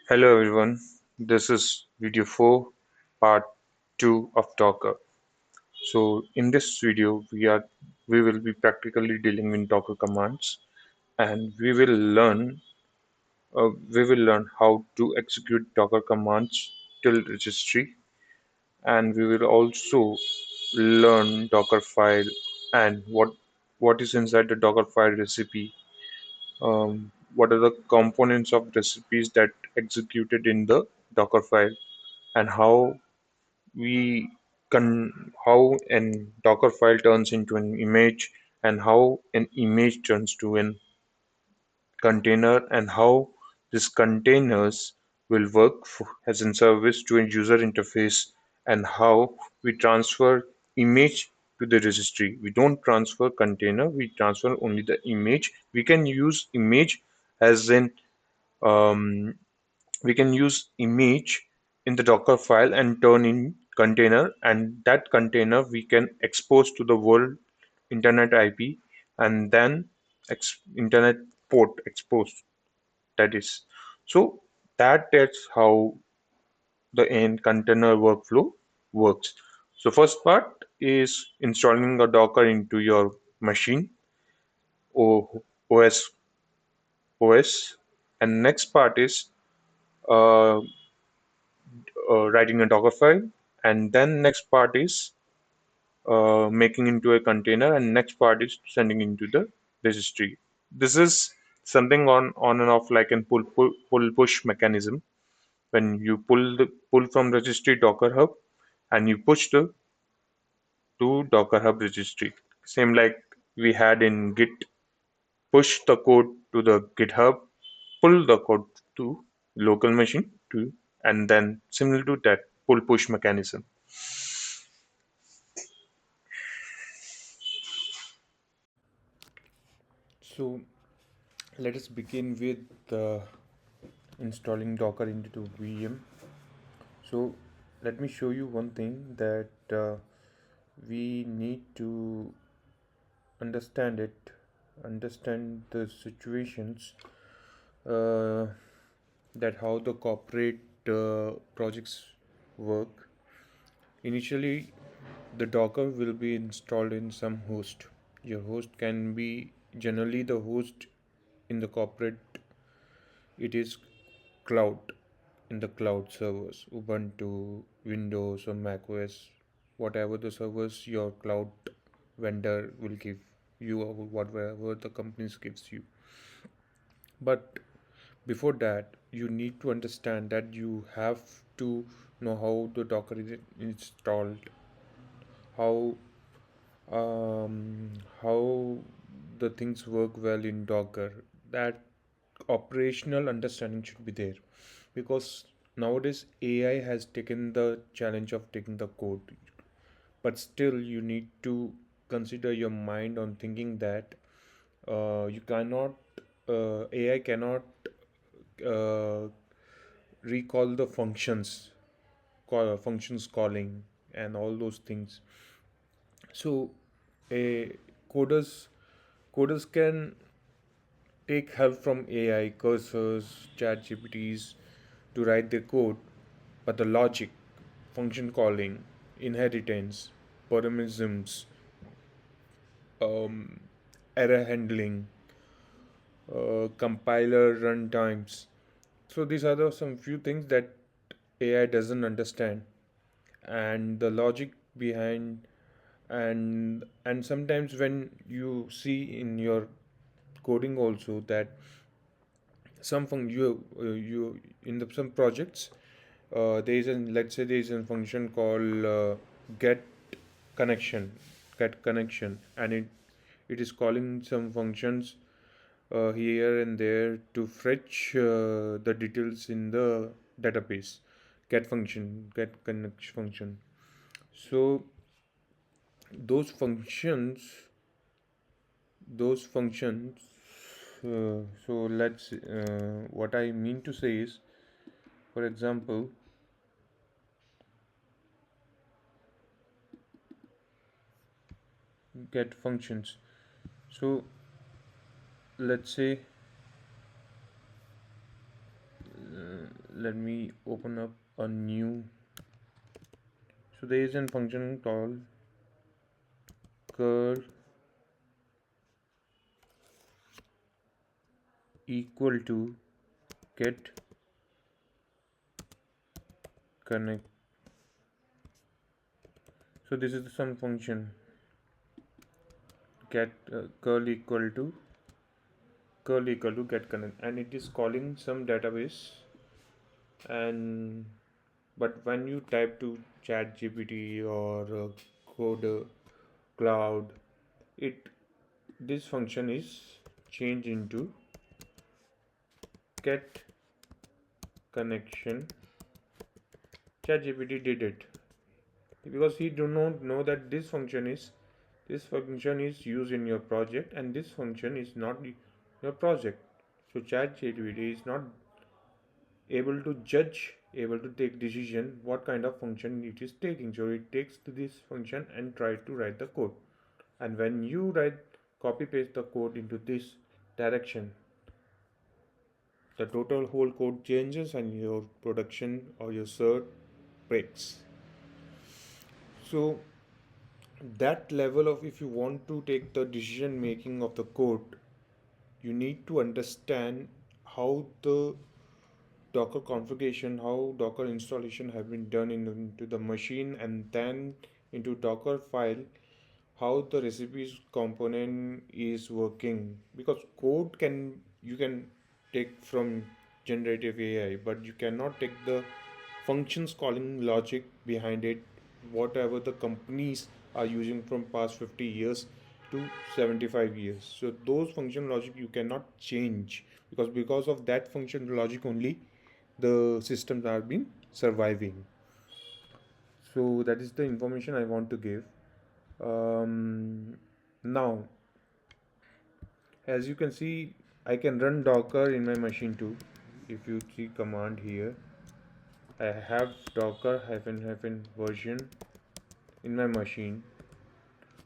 Hello everyone, this is video 4 part 2 of Docker. So in this video we will be practically dealing with Docker commands, and we will learn how to execute Docker commands till registry, and we will also learn Dockerfile and what is inside the Dockerfile recipe. What are the components of recipes that executed in the Dockerfile, and we how an Docker file turns into an image, and how an image turns to an container, and how these containers will work as a service to a user interface, and how we transfer image to the registry. We don't transfer container, we transfer only the image. We can use image as in um, we can use image in the Docker file and turn in container, and that container we can expose to the world internet IP, and then internet port exposed, that is. So that's how the end container workflow works. So first part is installing a Docker into your machine or OS, and next part is uh, writing a Docker file, and then next part is making into a container, and next part is sending into the registry. This is something on and off like an pull push mechanism. When you pull from registry Docker Hub, and you push the to Docker Hub registry. Same like we had in Git, push the code to the GitHub, pull the code to local machine to, and then similar to that pull push mechanism. So let us begin with installing Docker into VM. So let me show you one thing that we need to understand it, understand the situations, uh, that how the corporate projects work. Initially, the Docker will be installed in some host. Your host can be generally the host in the corporate. It is cloud, in the cloud servers, Ubuntu, Windows, or macOS, whatever the servers your cloud vendor will give you, or whatever the companies gives you. But before that, you need to understand that you have to know how the Docker is installed, how how the things work well in Docker. That operational understanding should be there, because nowadays AI has taken the challenge of taking the code, but still you need to consider your mind on thinking that you cannot AI cannot uh, recall the functions calling and all those things. So a coders can take help from AI, cursors, chat GPTs to write their code, but the logic, function calling, inheritance, paramerisms, um, error handling, compiler runtimes. So these are some few things that AI doesn't understand, and the logic behind, and sometimes when you see in your coding also that you in some projects, there is an let's say there is a function called get connection get connection, and it is calling some functions here and there to fetch the details in the database. Get connection function. So those functions so let's what I mean to say is, for example, get functions. So let's say let me open up a new. So there is a function called curl equal to get connect. So this is some function get curl equal to get connect, and it is calling some database. And but when you type to chat gpt or code cloud, it this function is changed into get connection. Chat gpt did it because he do not know that this function is used in your project, and this function is not your project. So chat gpt is not able to judge, able to take decision what kind of function it is taking. So it takes this function and try to write the code, and when you copy paste the code into this direction, the total whole code changes and your production or your cert breaks. So that level of, if you want to take the decision making of the code, you need to understand how the Docker configuration, how Docker installation have been done into the machine, and then into Dockerfile, how the recipes component is working. Because code you can take from generative AI, but you cannot take the functions calling logic behind it, whatever the companies are using from past 50 years to 75 years. So those function logic you cannot change, because of that function logic only the systems are been surviving. So that is the information I want to give. Now, as you can see, I can run Docker in my machine too. If you see command here, I have Docker hyphen version in my machine.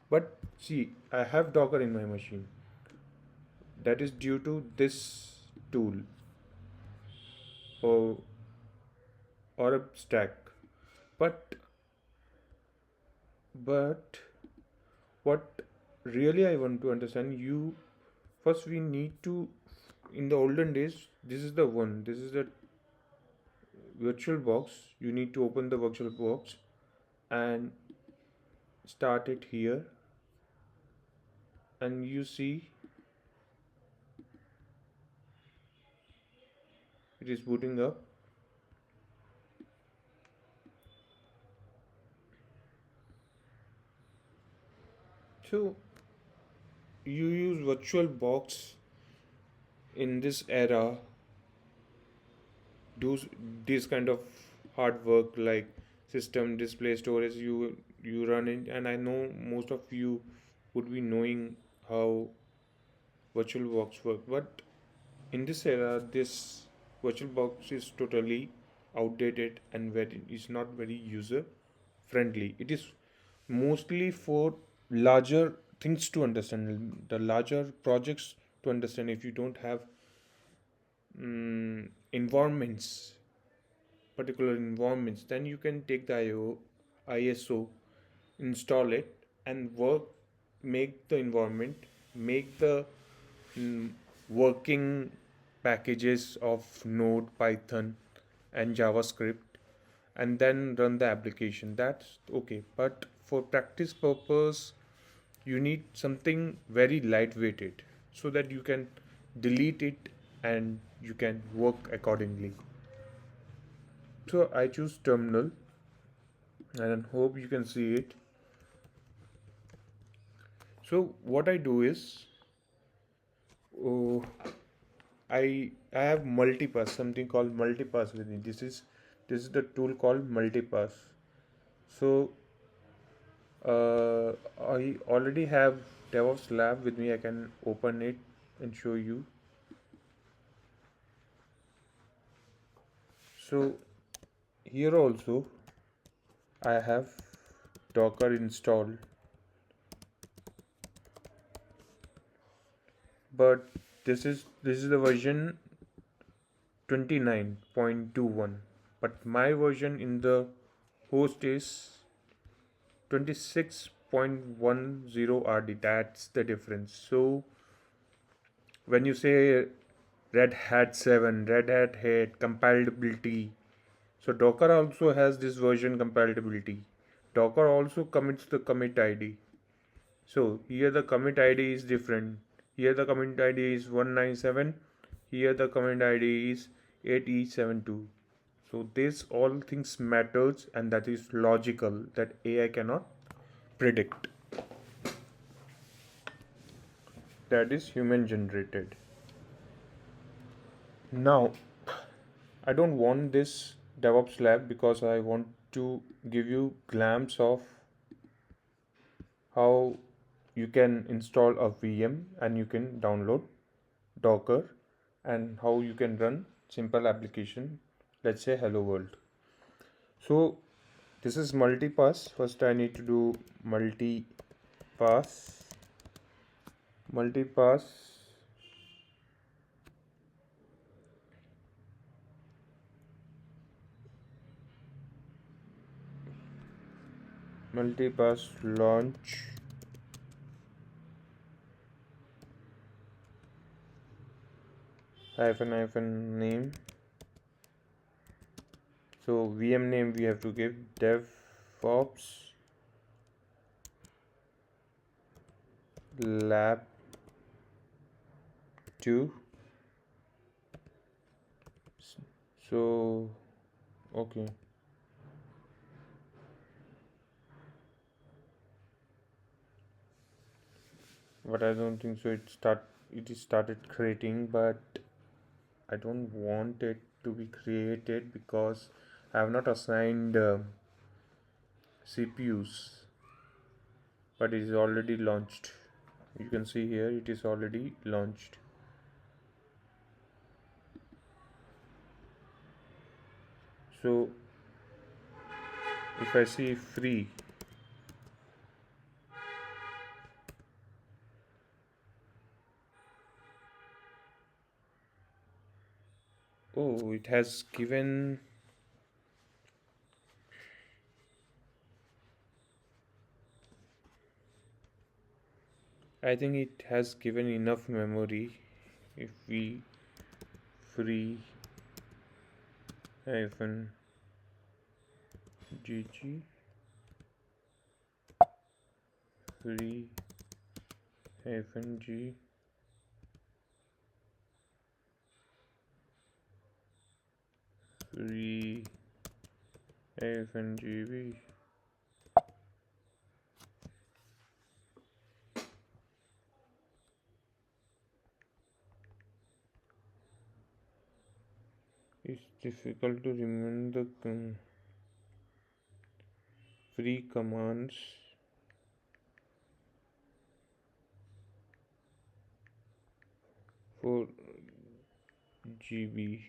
But see, I have Docker in my machine. That is due to this tool or a stack. But but what really I want to understand, you first we need to, in the olden days, this is the virtual box. You need to open the virtual box and start it here, and you see it is booting up. So you use virtual box in this era, do this kind of hard work like system display storage, you run it. And I know most of you would be knowing how virtual box work, but in this era this virtual box is totally outdated and very is not very user friendly. It is mostly for larger things to understand, the larger projects to understand. If you don't have environments, particular environments, then you can take the ISO, install it, and make the environment, make the mm, working packages of Node, Python, and JavaScript, and then run the application. That's okay. But for practice purpose, you need something very lightweighted so that you can delete it and you can work accordingly. So I choose terminal, and I hope you can see it. So what I do is, oh, I have multipass, something called multipass with me. This is the tool called multipass. So I already have DevOps lab with me. I can open it and show you. So here also I have Docker installed, but this is the version 29.21, but my version in the host is 26.10 RD. That's the difference. So when you say Red Hat 7, Red Hat had compatibility, so Docker also has this version compatibility. Docker also commits the commit ID. So here the commit ID is different. Here the commit ID is 197. Here the commit ID is 8E72. So this all things matters, and that is logical, that AI cannot predict. That is human generated. Now I don't want this DevOps lab because I want to give you glimpse of how you can install a VM and you can download Docker and how you can run simple application, let's say hello world. So this is multipass. First I need to do multipass multipass multipass launch -name. So VM name we have to give DevOps lab 2. So okay, but I don't think so it is started creating, but I don't want it to be created because I have not assigned CPUs, but it is already launched. You can see here it is already launched. So if I see free, oh, it has given, I think it has given enough memory. If we free hyphen gg free hyphen g free hyphen gb, it's difficult to remember the free commands. For GB.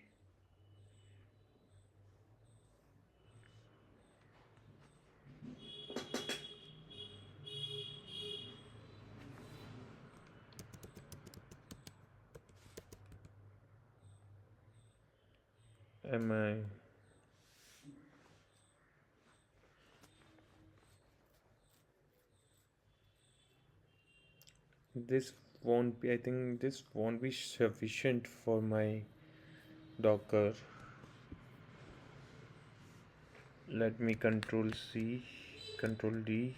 Am I? This won't be, I think this won't be sufficient for my Docker. Let me control C, control D.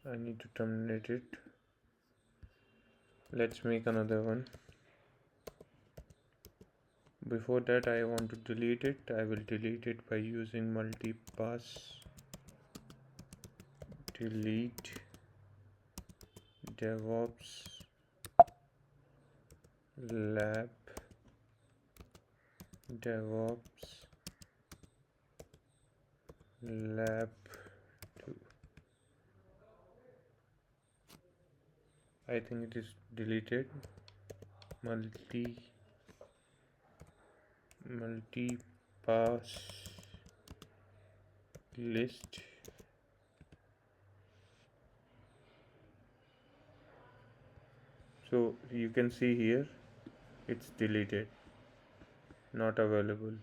I need to terminate it. Let's make another one. Before that I want to delete it. I will delete it by using multipass delete DevOps lab DevOps lab 2. I think it is deleted. Multipass list So you can see here it's deleted, not available.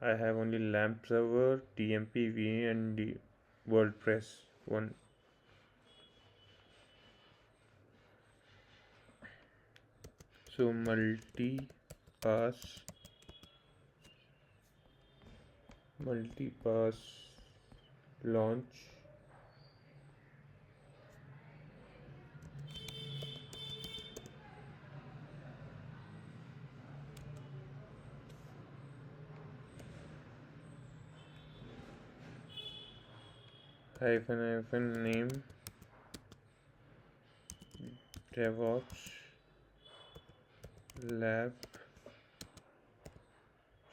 I have only LAMP server, TMP, VM, and the WordPress one. So multipass launch. Hyphen name DevOps lab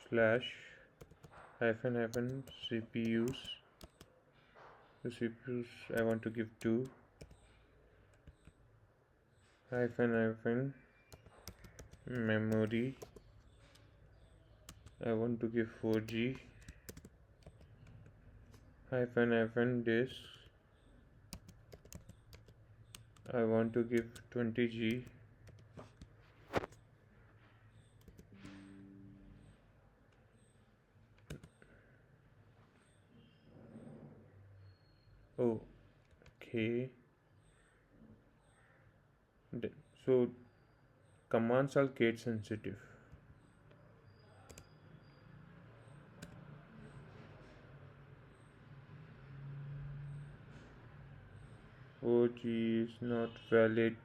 slash CPUs. The CPUs I want to give 2 memory I want to give 4G disk I want to give 20G. Okay. So commands are gate sensitive. OG is not valid.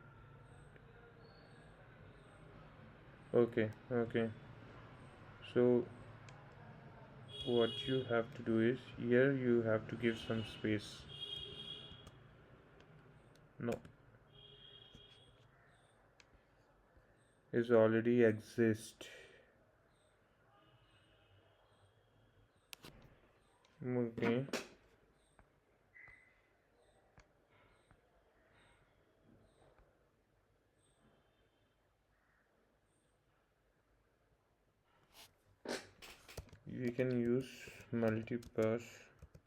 Okay. So what you have to do is here you have to give some space. No, is already exist. Okay. We can use multipass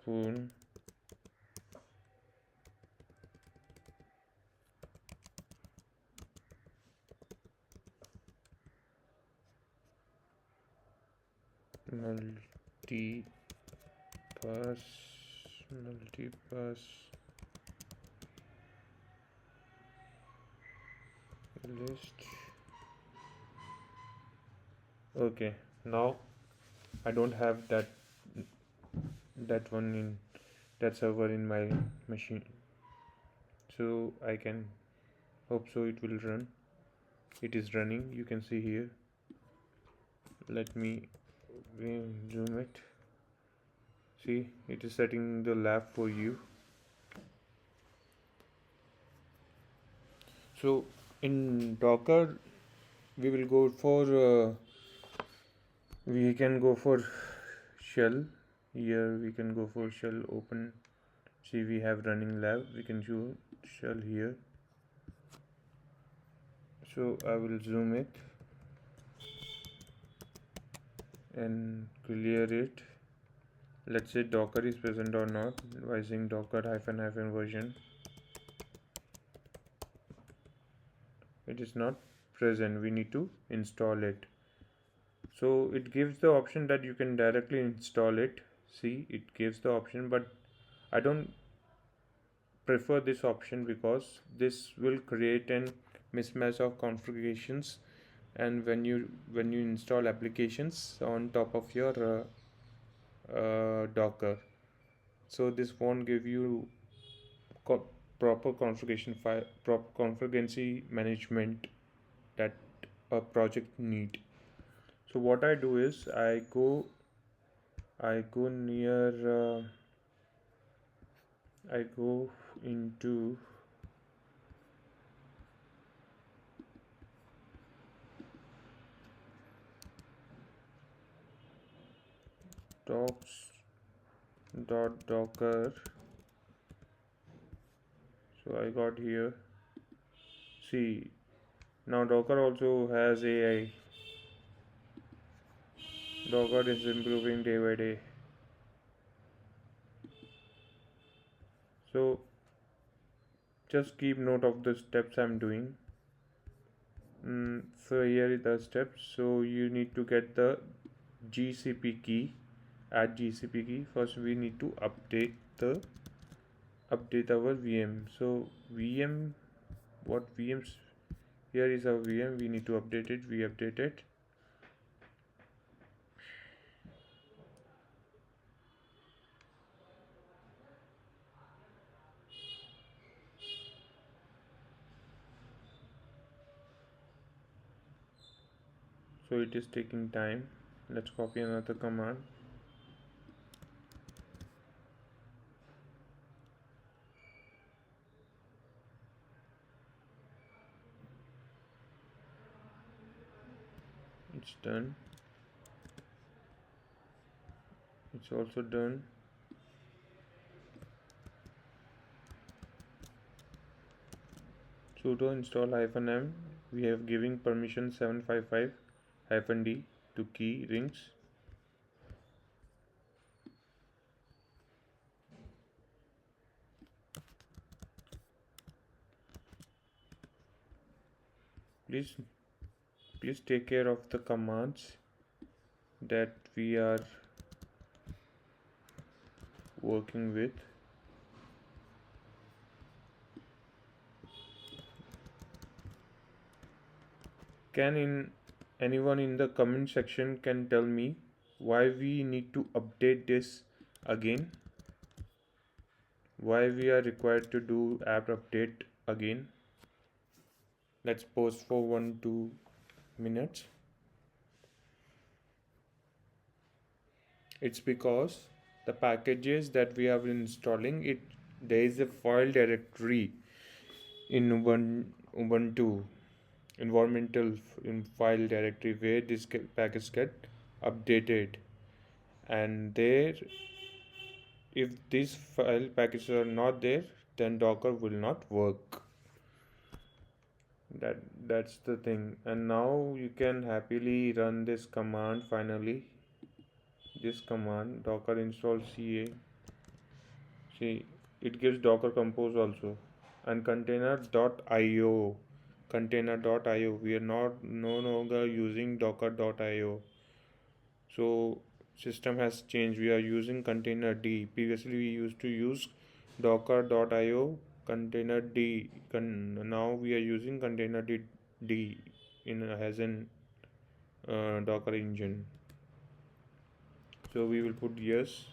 pool. Multipass list. Okay, now I don't have that one in that server in my machine, so I can hope so it will run. It is running, you can see here. Let me zoom it. See, it is setting the lab for you. So in Docker we will go for we can go for shell. Here we can go for shell open. See, we have running lab, we can choose shell here. So I will zoom it and clear it. Let's say Docker is present or not by saying docker -- version. It is not present, we need to install it. So it gives the option that you can directly install it. See, it gives the option, but I don't prefer this option because this will create an mismatch of configurations, and when you install applications on top of your Docker, so this won't give you proper configuration management that a project need. So what I do is I go near I go into docs.docker. So I got here. See, now Docker also has AI. Docker is improving day by day. So just keep note of the steps I'm doing. So here is the steps. So you need to get the GCP key. Add GCP key. First we need to update our VM. So VM, what VMs, here is our VM, we need to update it. We update it. So it is taking time. Let's copy another command. It's done. It's also done. Sudo install -m. We have giving permission 755-d to key rings. Please take care of the commands that we are working with. Anyone in the comment section can tell me why we need to update this again? Why we are required to do app update again? Let's pause for 1-2 minutes. It's because the packages that we are installing, there is a file directory in Ubuntu environmental file directory where this package get updated, and there, if these file packages are not there, then Docker will not work. That's the thing. And now you can happily run this command. Finally, this command docker install ca, see, it gives docker compose also, and container.io. We are no longer using docker.io. So system has changed. We are using containerd. Previously we used to use docker.io containerd. Now we are using containerd as an Docker engine. So we will put yes.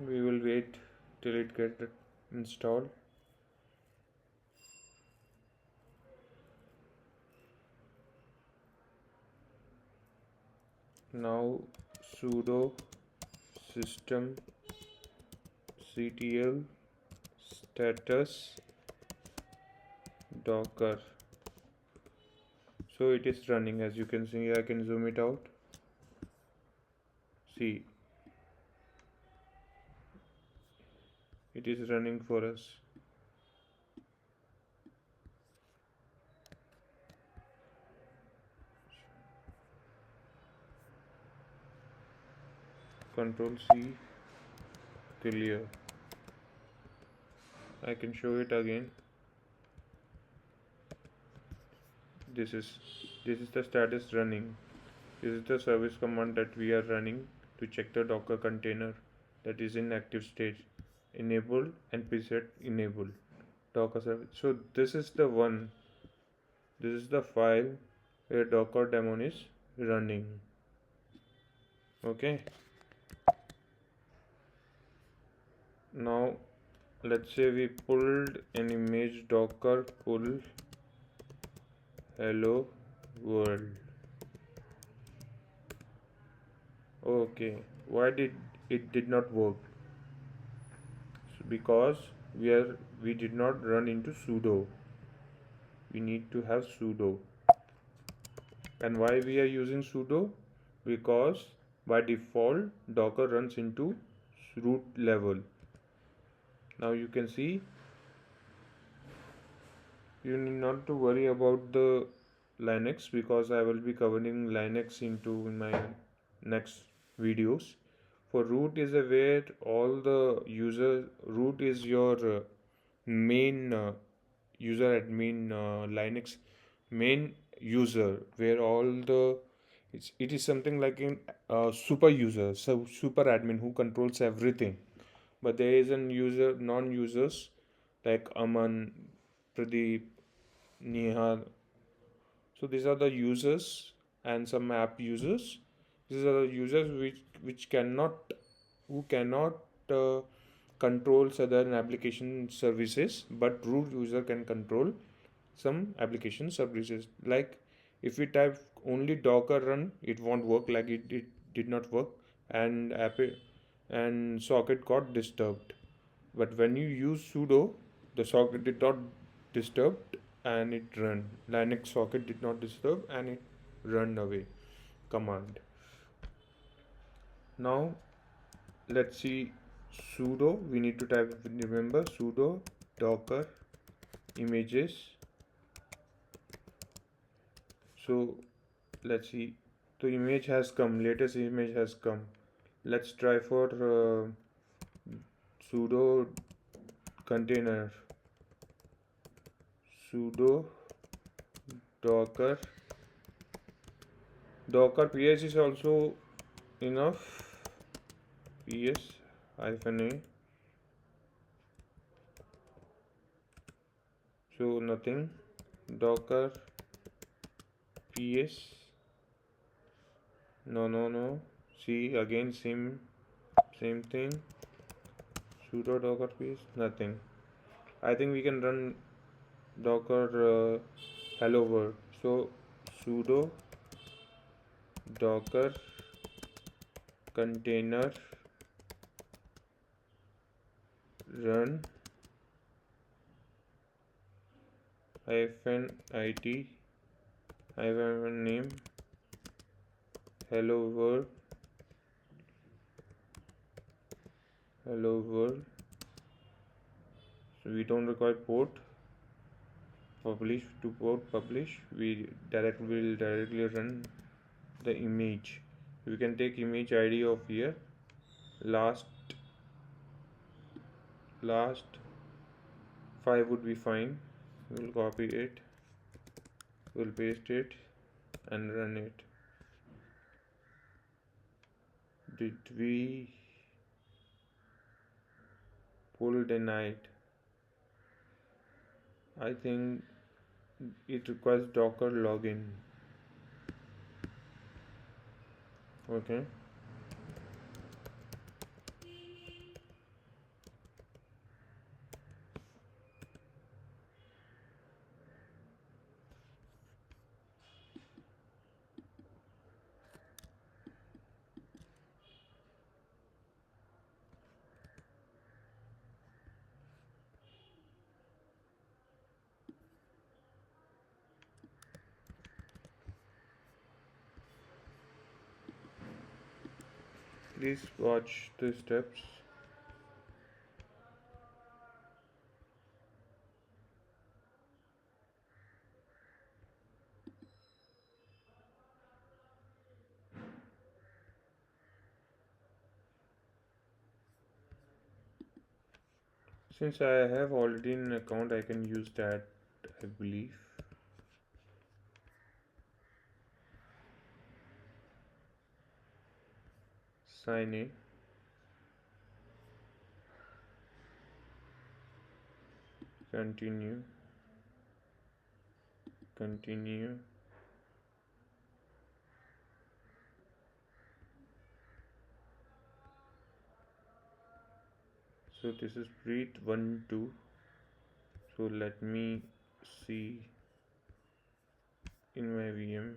We will wait till it gets installed. Now sudo systemctl status docker. So it is running. As you can see, I can zoom it out. See, it is running for us. Control C, clear. I can show it again. This is the status running. This is the service command that we are running to check the Docker container that is in active state. Enable and preset enable Docker service. So this is the one. This is the file where Docker daemon is running. Okay. Now let's say we pulled an image docker pull hello world. Okay, why did not work? Because we did not run into sudo. We need to have sudo. And why we are using sudo? Because by default Docker runs into root level. Now you can see You need not to worry about the Linux because I will be covering Linux in my next videos. For root is a where all the user root is your main user admin Linux main user where all the it is something like a super user, so super admin who controls everything. But there is an user non-users like Aman, Pradeep, Nihal. So these are the users and some app users. These are the users which cannot who cannot uh, control certain application services, but root user can control some application services. Like if we type only Docker run, it won't work. Like it did not work, and app and socket got disturbed. But when you use sudo, the socket did not disturbed and it run. Linux socket did not disturb and it run away command. Now let's see sudo. We need to type, remember, sudo docker images. So let's see. The image has come. Latest image has come. Let's try for sudo container. Sudo docker. Docker ps is also enough. ps hyphen a. So nothing. Docker ps. No. See again same thing. Sudo docker ps. Nothing. I think we can run docker hello world. So sudo docker container run hyphen it hyphen name hello world. So we don't require port publish to port publish. We will directly run the image. We can take image id of here. Last 5 would be fine. We'll copy it, we'll paste it and run it. Did we pull denied? I think it requires docker login. Okay, please watch the steps. Since I have already an account, I can use that, I believe. Sign in. Continue. So this is breathe 1 2. So let me see in my VM.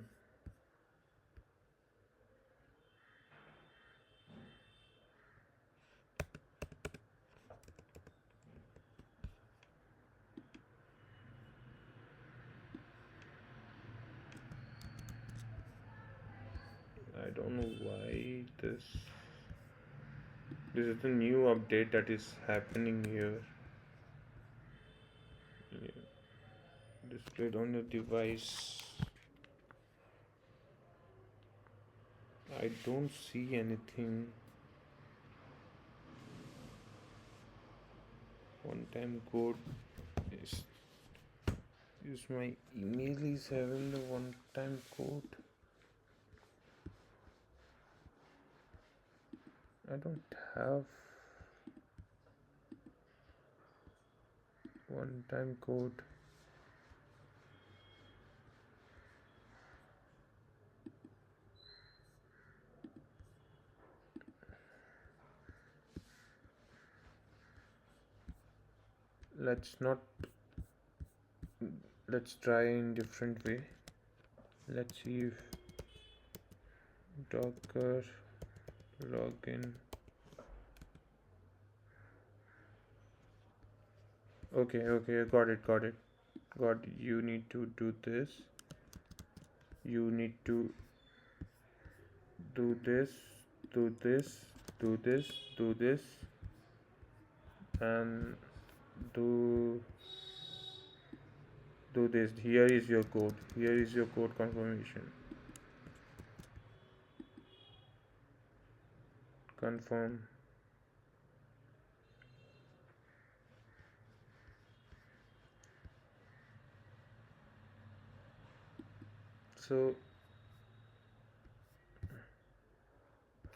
I don't know why this is the new update that is happening here. Yeah. displayed on your device. I don't see anything. One-time code is my email is having the one-time code. I don't have one-time code. Let's try in different way. Let's see if Docker login. Okay, got it. You need to do this. You need to do this, and do this. Here is your code. Here is your code confirmation. Confirm. So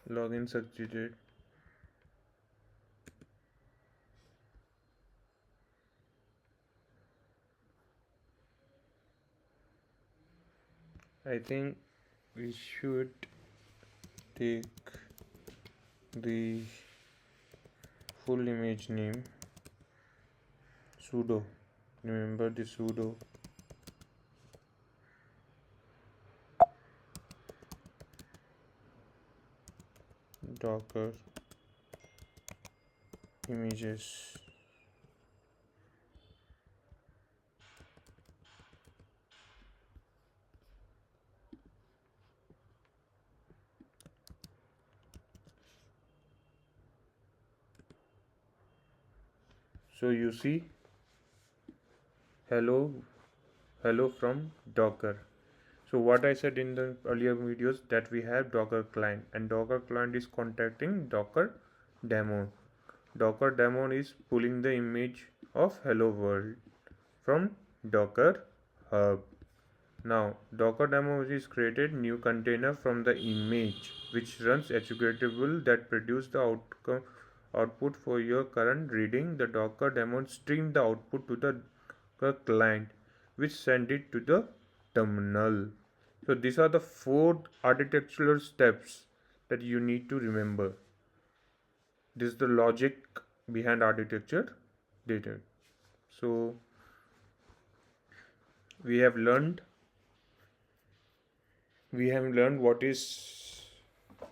login succeeded. I think we should take the full image name, sudo. Remember the sudo. Docker images. So you see, hello from Docker. So what I said in the earlier videos, that we have Docker client, and Docker client is contacting Docker daemon. Docker daemon is pulling the image of hello world from Docker hub. Now Docker daemon is created new container from the image which runs executable that produce the output for your current reading. The Docker daemon stream the output to the client which send it to the terminal. So these are the 4 architectural steps that you need to remember. This is the logic behind architecture data. So we have learned what is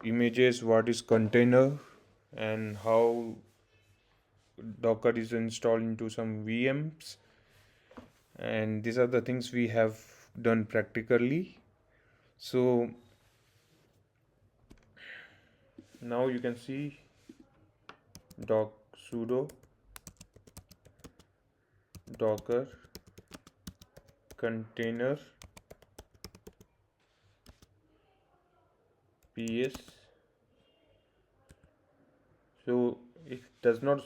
images, what is container, and how Docker is installed into some VMs, and these are the things we have done practically. So now you can see sudo docker container ps. So it does not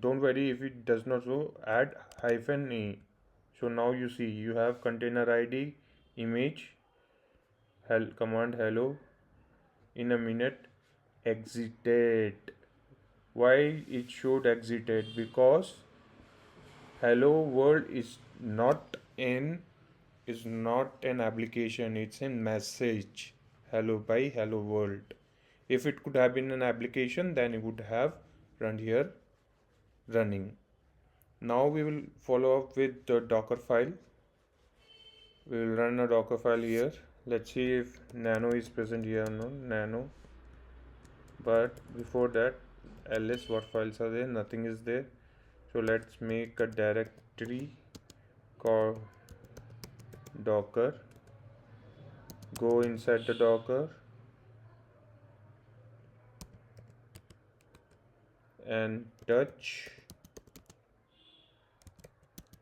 don't worry if it does not show, add -e. So now you see you have container id, image, command hello, in a minute, exited. Why it showed exited? Because hello world is not an application, it's a message. Hello by hello world. If it could have been an application, then it would have run here running. Now we will follow up with the Dockerfile. We will run a Dockerfile here. Let's see if nano is present here or not. Nano. But before that, ls, what files are there? Nothing is there. So let's make a directory called Docker. Go inside the Docker and touch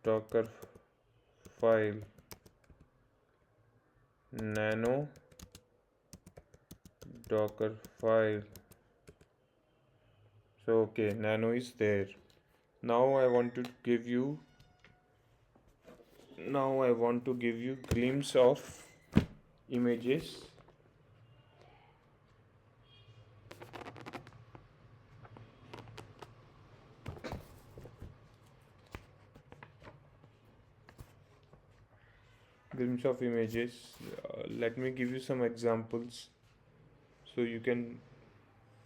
Docker file nano docker file. So okay, nano is there. Now I want to give you glimpse of images. Let me give you some examples so you can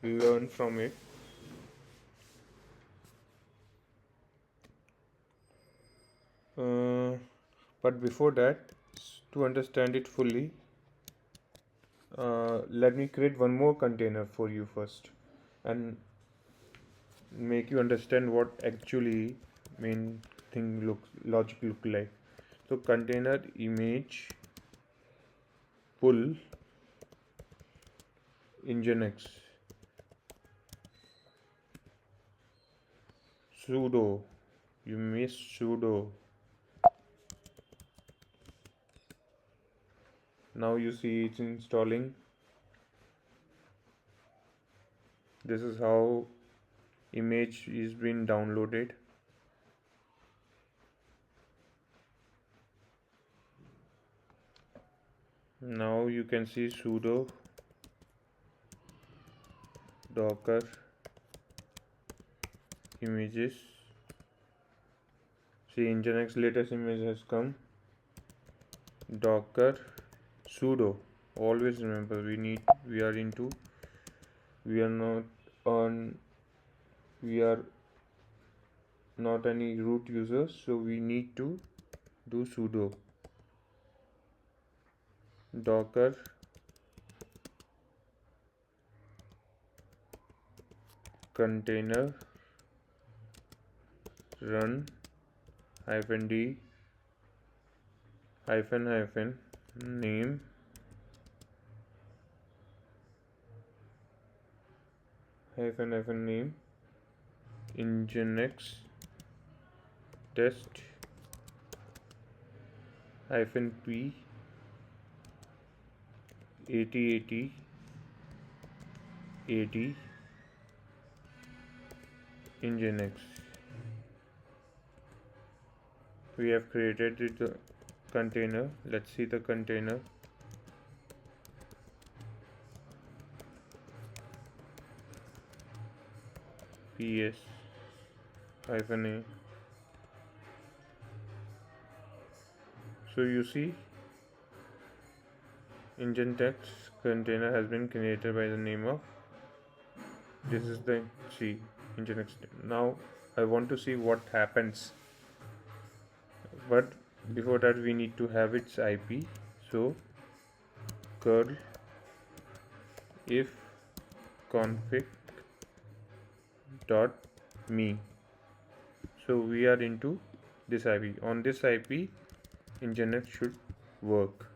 learn from it. But before that, to understand it fully, let me create one more container for you first and make you understand what actually main thing logic look like. So container image pull nginx sudo, you missed sudo. Now you see it's installing. This is how image is being downloaded. Now you can see sudo docker images. See, nginx latest image has come. Docker sudo. Always remember, we are not any root users, so we need to do sudo docker container run -d -name -name nginx test -p 8080 AD nginx. We have created the container. Let's see the container. ps-a. So you see, nginx container has been created by the name of, this is the nginx. Now I want to see what happens, but before that we need to have its IP. So curl if config dot me. So we are into this IP. On this IP nginx should work.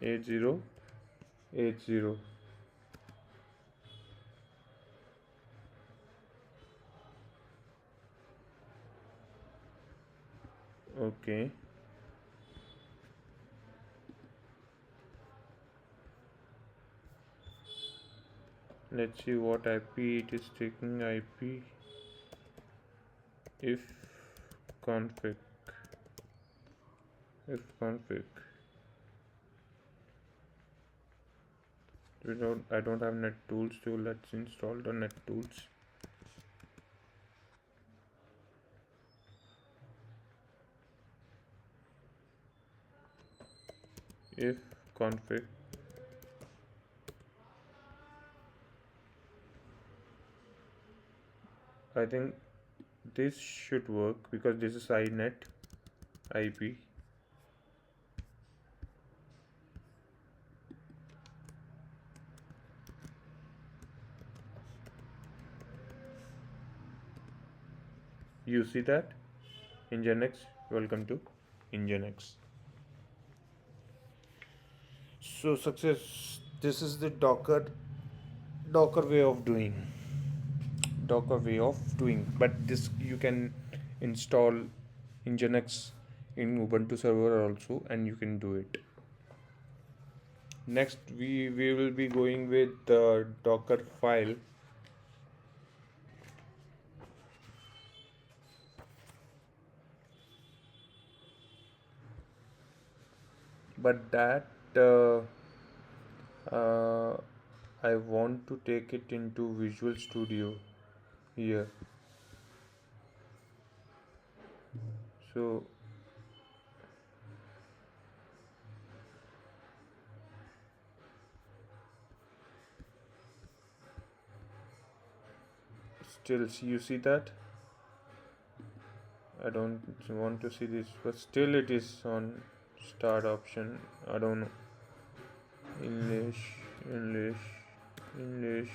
(8080) okay. Let's see what IP it is taking. IP if config I don't have net tools, so let's install the net tools. If config I think this should work because this is inet IP. You see that? Nginx, welcome to Nginx. So success. This is the Docker way of doing. Docker way of doing, but this you can install Nginx in Ubuntu server also, and you can do it. Next, we will be going with the Dockerfile. But that uh, I want to take it into Visual Studio here. So still, you see that? I don't want to see this, but still it is on start option. I don't know. English, English, English.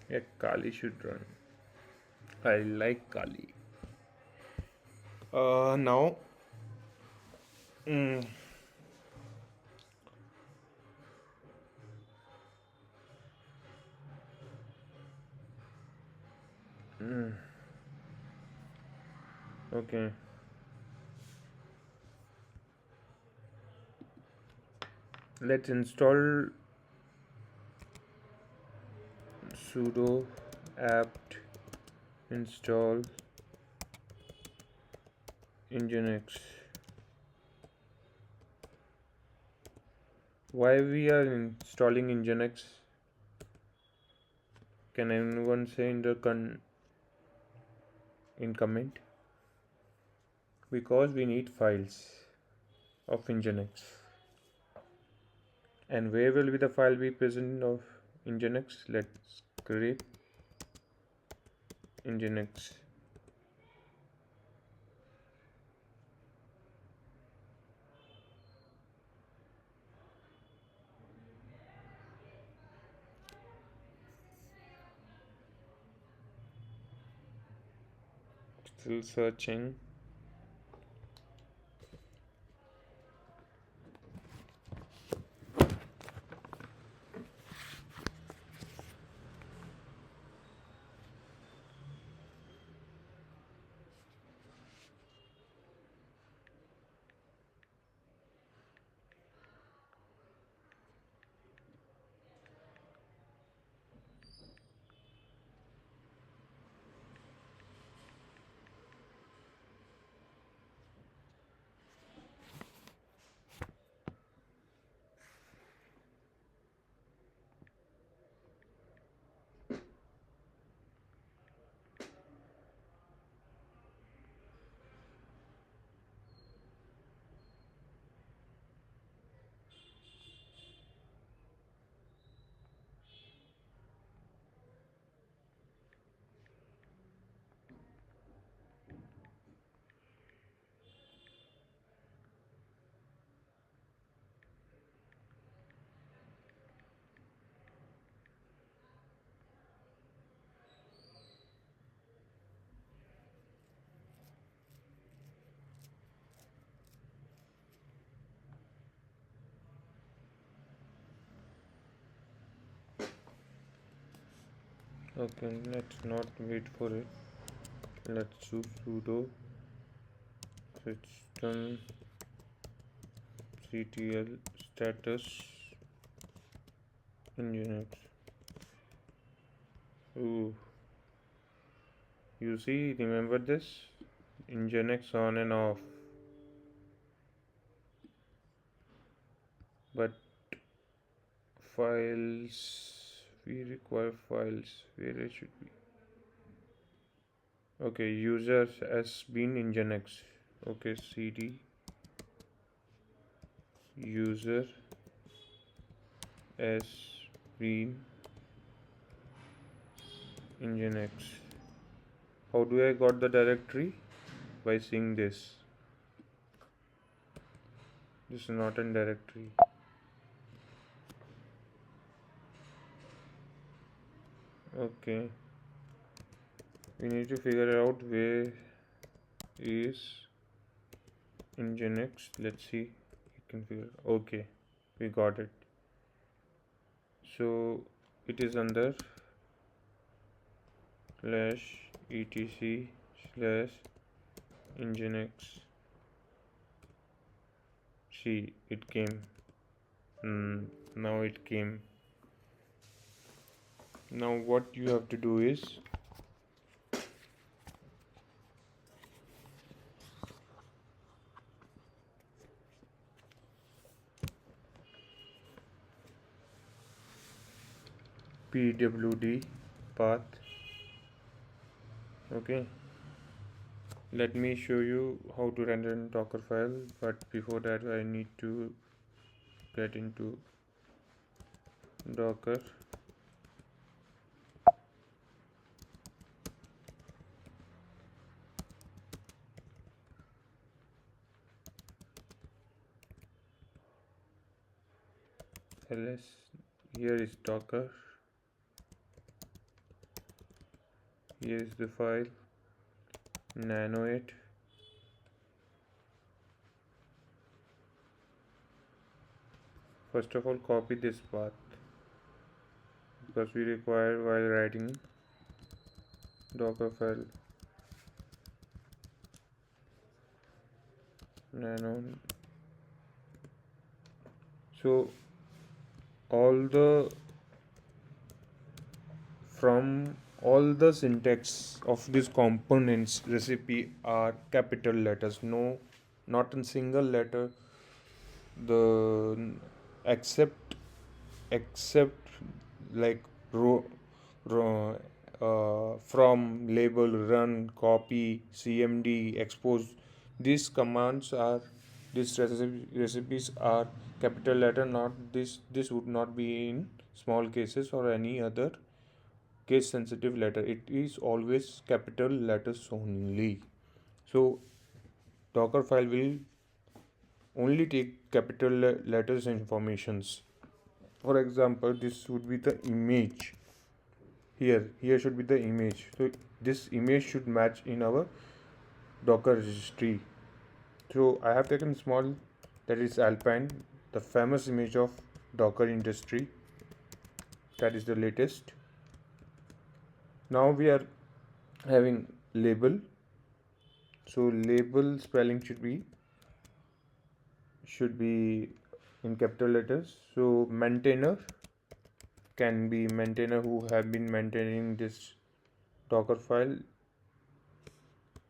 Yeah, Kali should run. I like Kali. Now, mm, okay. Let's install sudo apt install nginx. Why we are installing nginx? Can anyone say in the in comment? Because we need files of nginx. And where will be the file be present of nginx? Let's create nginx. Still searching. Okay, let's not wait for it. Let's do sudo system ctl status nginx. Ooh, you see, remember this? Nginx on and off. But files, we require files. Where it should be? Okay, user has been nginx. Okay, cd user aspirants nginx. How do I got the directory? By seeing this. This is not in directory. Okay. We need to figure out where is nginx. Let's see. You can figure. Okay, we got it. So it is under slash etc slash nginx. See, it came. Now it came. Now what you have to do is pwd path. Okay, let me show you how to render in Dockerfile, but before that I need to get into Docker. ls. Here is Docker. Here is the file. Nano it. First of all, copy this path because we require while writing Dockerfile. Nano. So all the syntax of these components recipe are capital letters. No, not in single letter. The except like from, label, run, copy, cmd, expose. These commands are these recipes are capital letter. Not this would not be in small cases or any other case sensitive letter. It is always capital letters only. So Dockerfile will only take capital letters informations. For example, this would be the image. Here should be the image. So this image should match in our Docker registry. So I have taken small, that is Alpine, the famous image of Docker industry. That is the latest. Now we are having label. So label spelling should be in capital letters. So maintainer can be maintainer who have been maintaining this Dockerfile.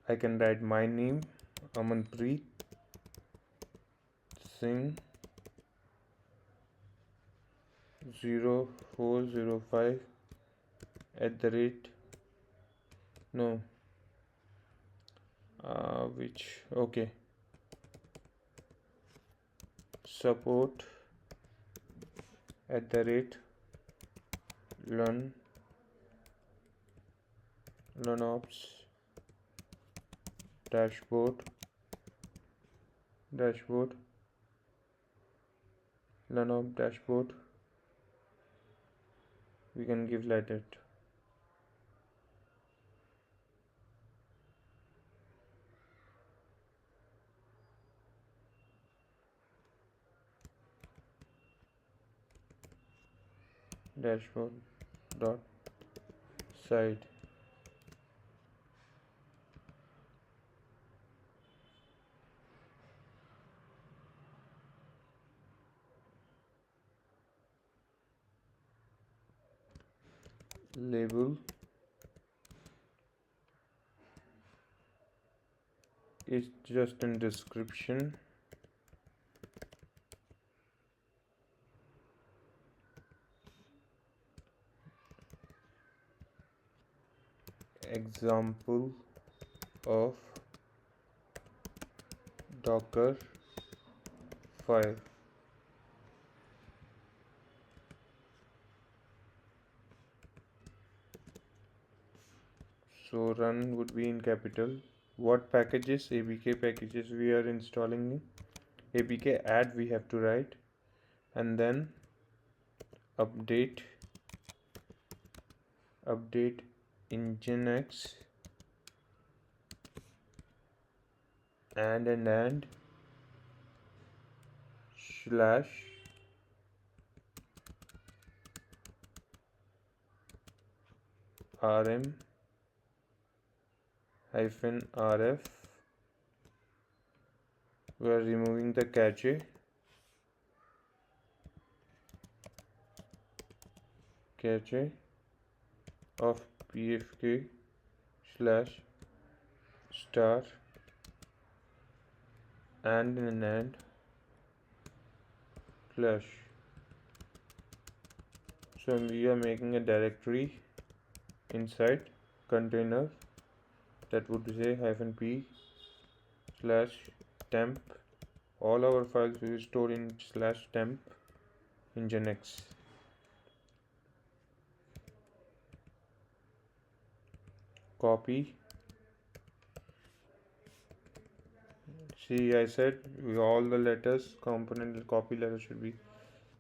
I can write my name, Amanpreet Singh 0405 at the rate no which okay support at the rate learn ops dashboard learn ops dashboard. We can give like that. Dashboard dot side. Label is just in description. Example of Docker file. So run would be in capital. What packages, APK packages we are installing? APK add we have to write, and then update nginx and slash rm hyphen rf. We are removing the cache of pfk slash star and flush. So we are making a directory inside container that would say -p slash temp. All our files will be stored in slash temp nginx. Copy. See, I said all the letters, component copy letters should be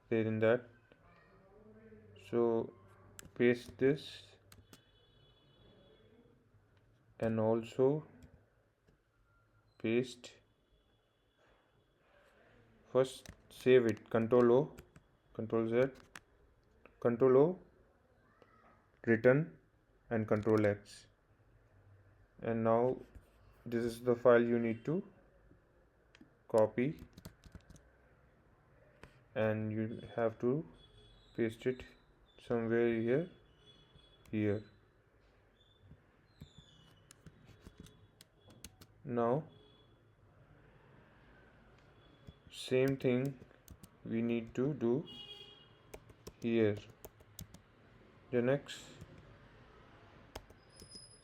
there in that. So paste this and also paste. First save it, Control O, Control Z, Control O, return and Control X. And now this is the file you need to copy and you have to paste it somewhere here. Now same thing we need to do here.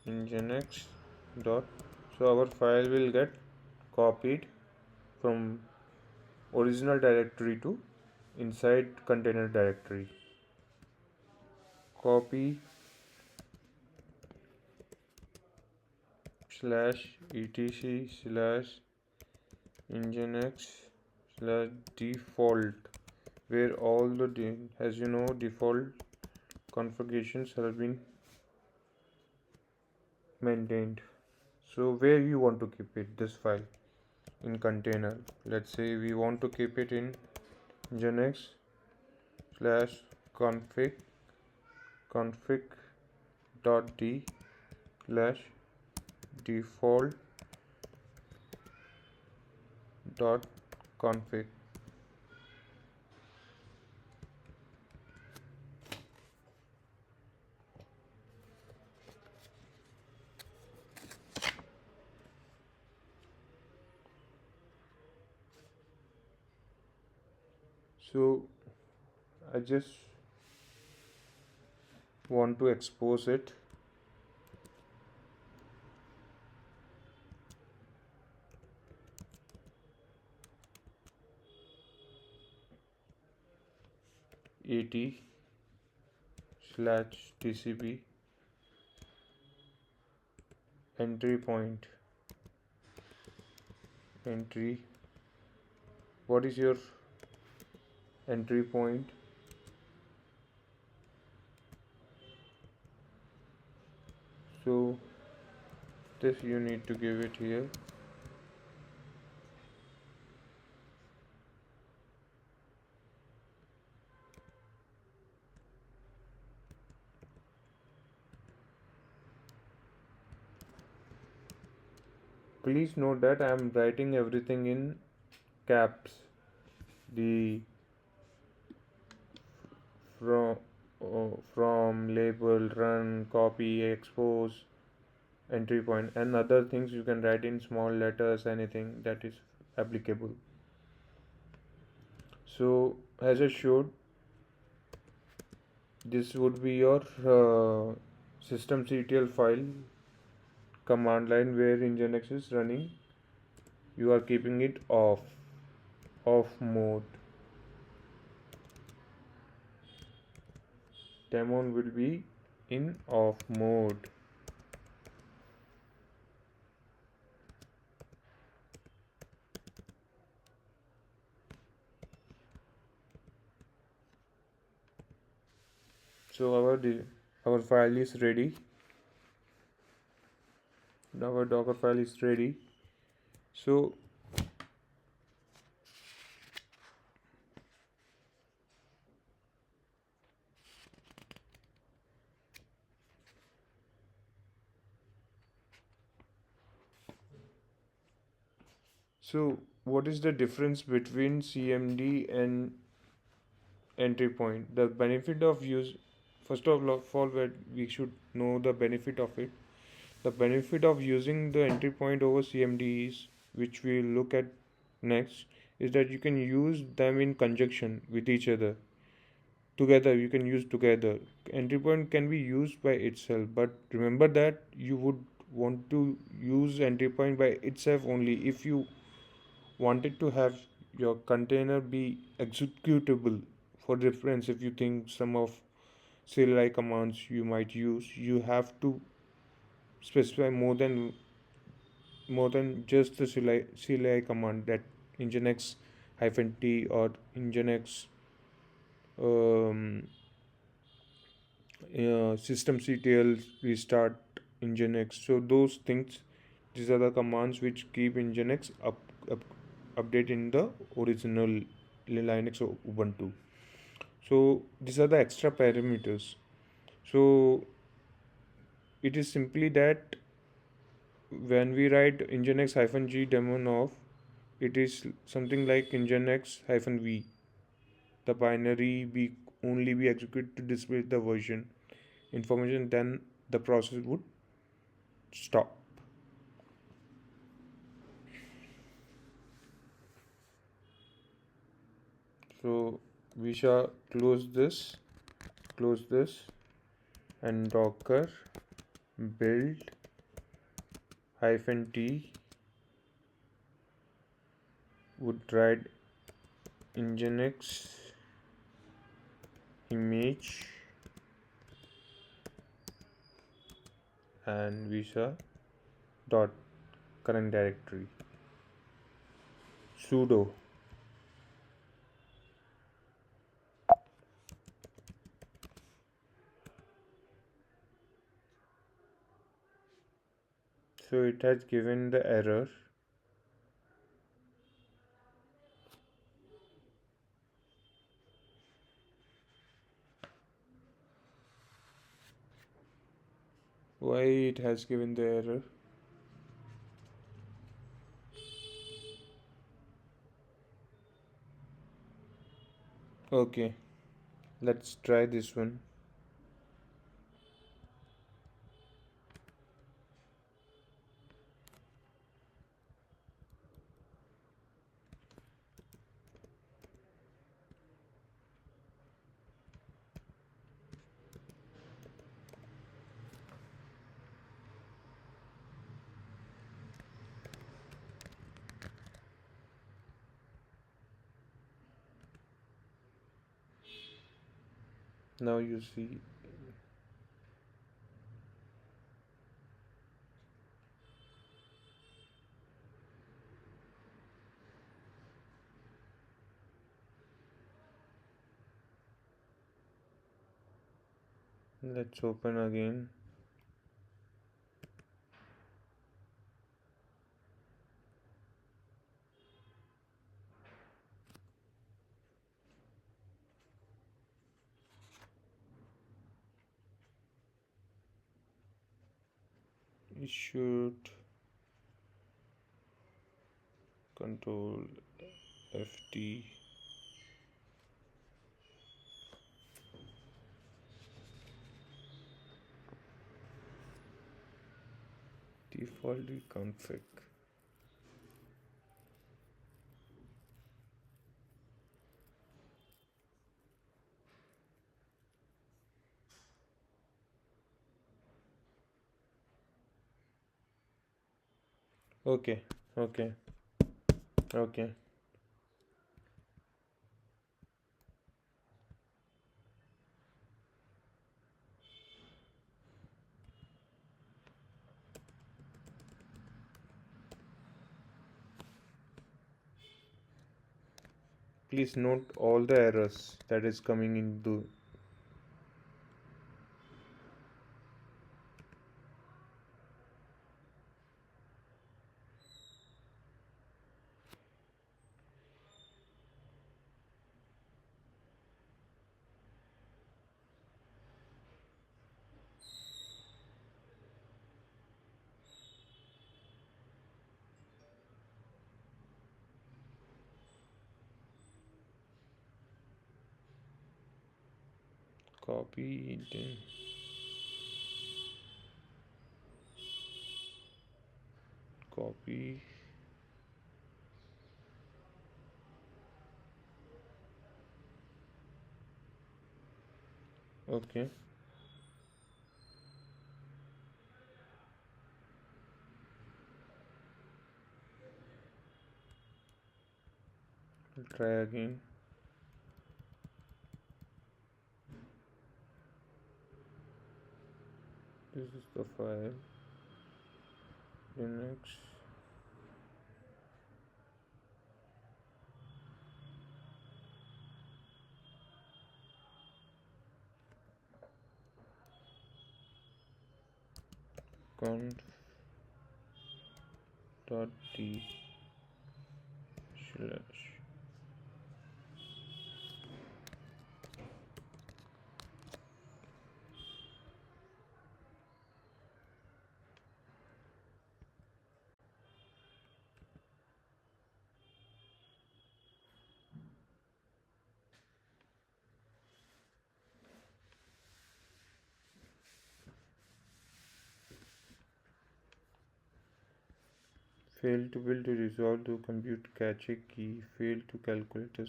nginx dot, so our file will get copied from original directory to inside container directory. Copy /etc /nginx /default, where all the as you know default configurations have been maintained. So where you want to keep it, this file in container, let's say we want to keep it in nginx /config.d /default.config. So I just want to expose it. at/tcp entry point. What is your entry point? So this you need to give it here. Please note that I am writing everything in caps. The from label, run, copy, expose, entry point, and other things you can write in small letters, anything that is applicable. So as I showed, this would be your systemctl file command line where nginx is running. You are keeping it off mode. Daemon will be in off mode. So our file is ready. Our Docker file is ready. So what is the difference between CMD and entry point? The benefit of use, first of all, we should know the benefit of it. The benefit of using the entry point over CMD is, which we will look at next, is that you can use them in conjunction with each other. Together, you can use together. Entry point can be used by itself, but remember that you would want to use entry point by itself only if you wanted to have your container be executable. For reference, if you think some of CLI commands you might use, you have to specify more than just the CLI command, that nginx -t or nginx um, systemctl restart nginx. So those things, these are the commands which keep nginx up update in the original Linux or Ubuntu. So these are the extra parameters. So it is simply that when we write nginx-g daemon of, it is something like nginx-v. The binary be only be executed to display the version information, then the process would stop. So we shall close this, and docker build -t would write nginx image, and we shall dot current directory sudo. So it has given the error. Why it has given the error? Okay, let's try this one. Now you see. Let's open again. Issued control ft default config. Okay, okay, okay. Please note all the errors that is coming into. copy, then copy, okay, I'll try again. This is the file, Linux, conf.d slash. Failed to build to resolve to compute cache key. Failed to calculate the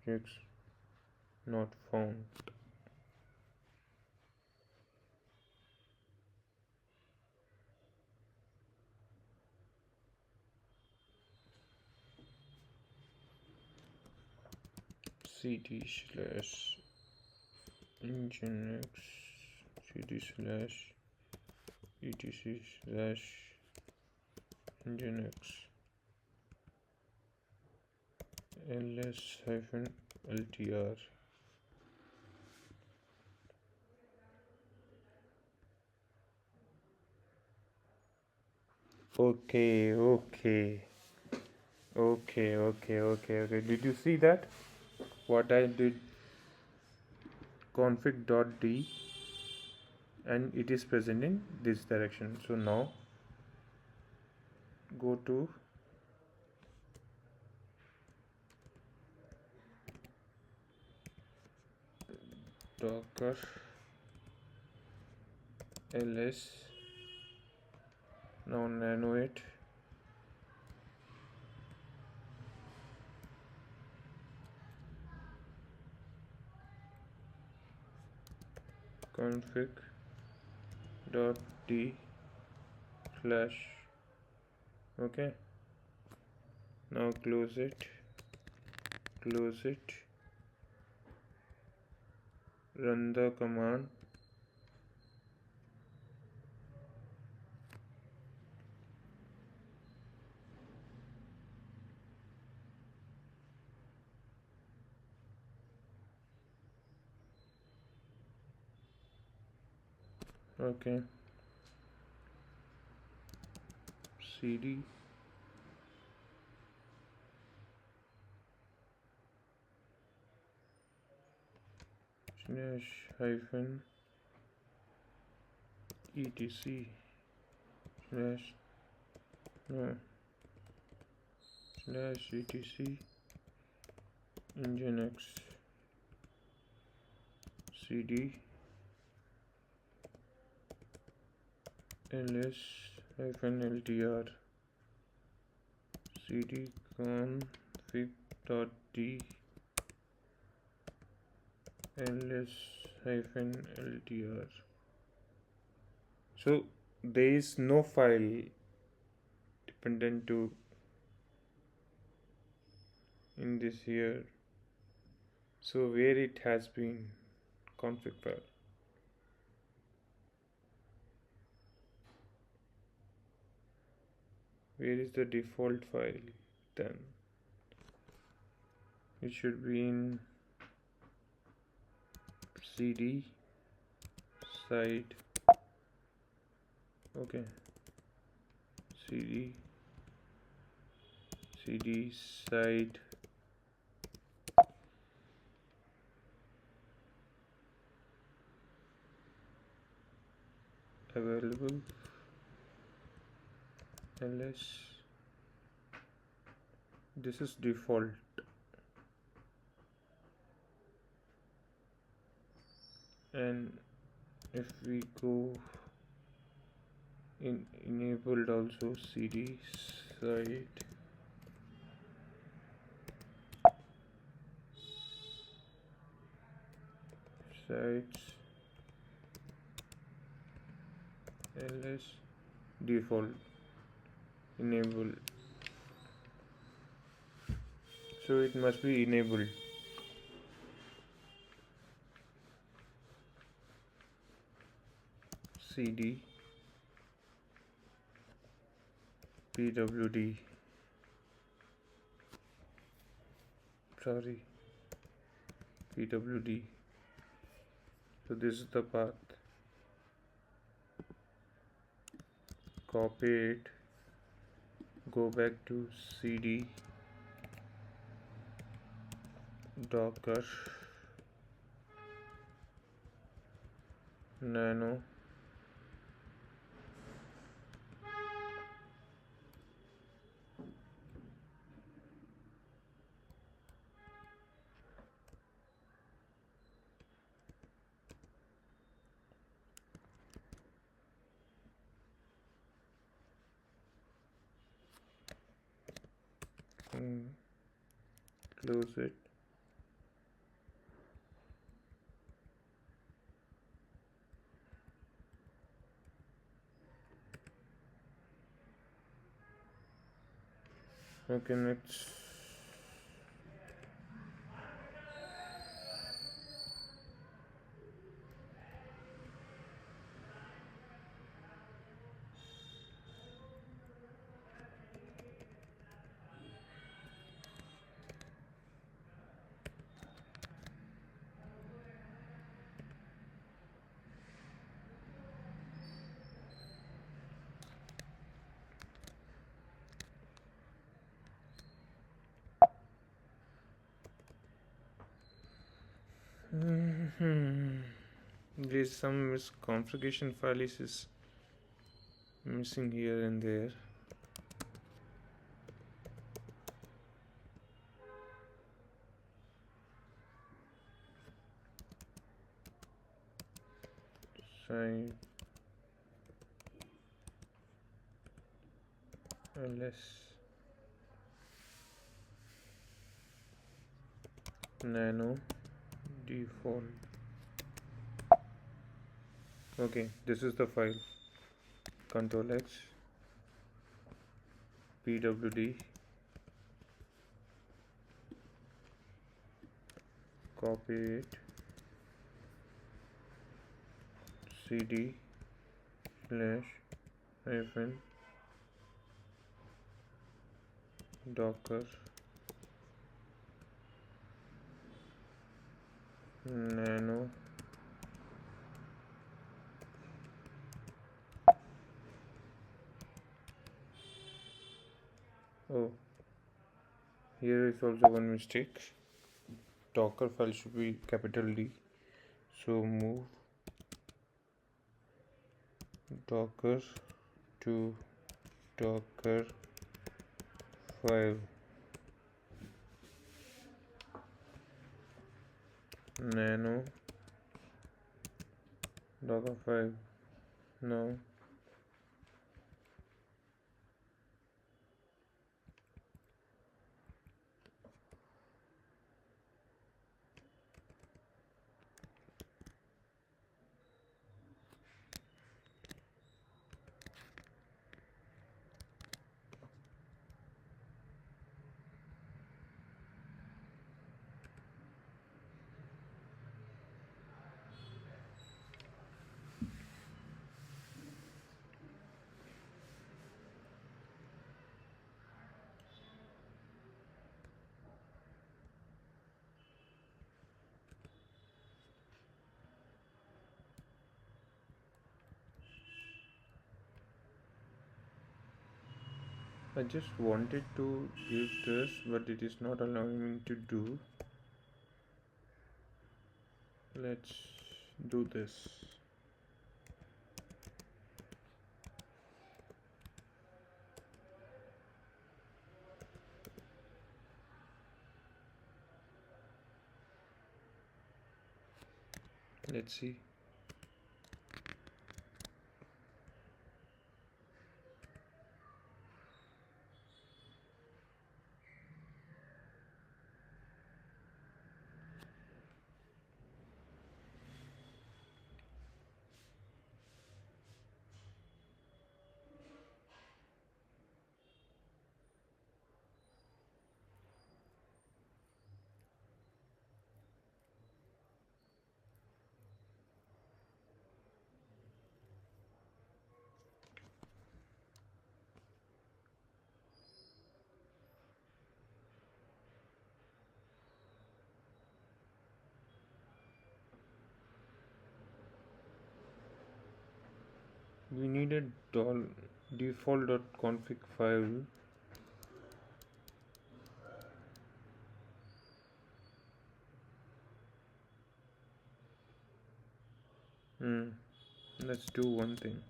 subjects not found. cd slash nginx cd slash etc slash nginx ls hyphen ltr. Okay. Did you see that? What I did, config.d, and it is present in this direction. So now go to docker ls, now nano it, config.d slash. Okay, now close it, run the command. Okay, cd slash hyphen etc slash no slash etc nginx cd ls hyphen ltr cd config.d ls hyphen ltr. So there is no file dependent to in this here. So where it has been config file. Where is the default file then? It should be in cd side. Okay, cd side available ls. This is default. And if we go in enabled also cd site sites ls default enable, so it must be enabled. cd pwd, sorry, pwd. So this is the path. Copy it, go back to cd docker nano close it. Okay, next. There's some misconfiguration files is missing here and there. Site ls nano default. Okay, this is the file. Control X pwd, copy it, cd slash hyphen docker nano oh, here is also one mistake. Dockerfile should be capital D, so move docker to Dockerfile nano Dockerfile. Now I just wanted to give this, but it is not allowing me to do. Let's do this. Let's see. We need a default.config file. Let's do one thing.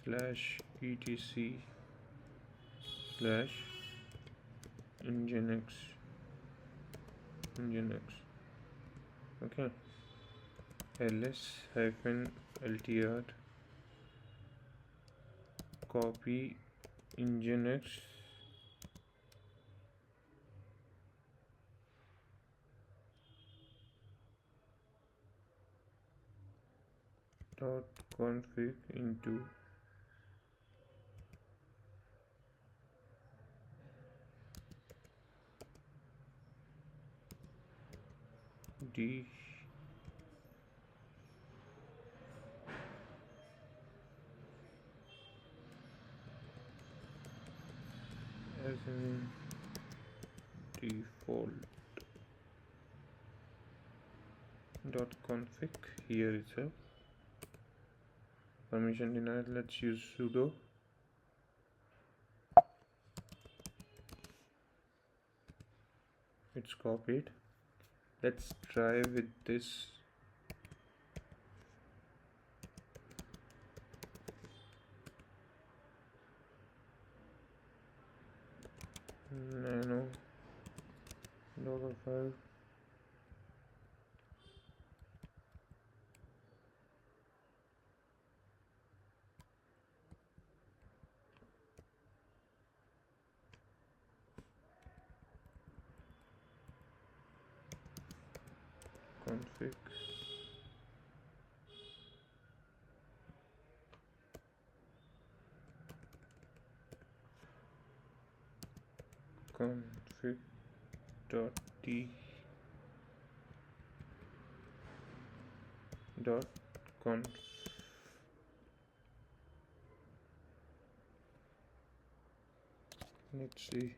/etc/nginx. Okay. ls-ltr copy nginx dot config into d as in default dot config. Here itself. Permission denied. Let's use sudo. It's copied. Let's try with this. Nano Dockerfile. Config config dot d dot conf. Let's see.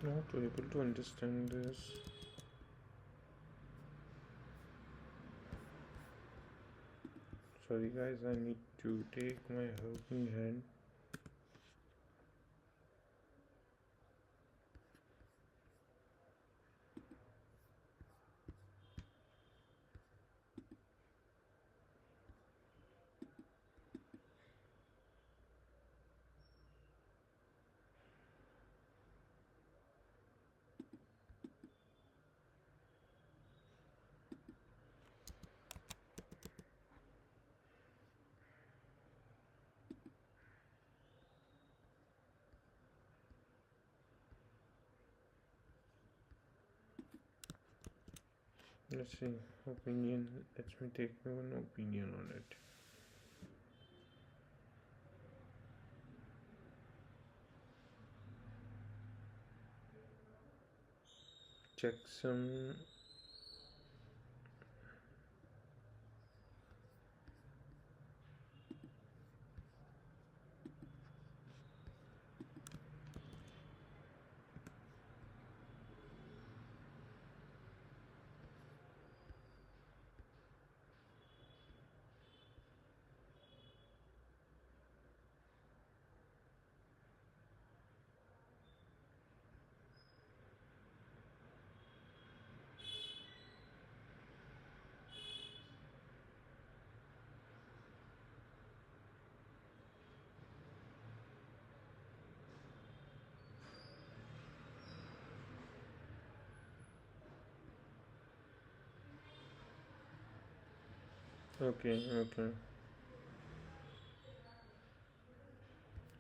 Not able to understand this. Sorry guys, I need to take my helping hand. Let's see, opinion. Let me take one opinion on it. Check some.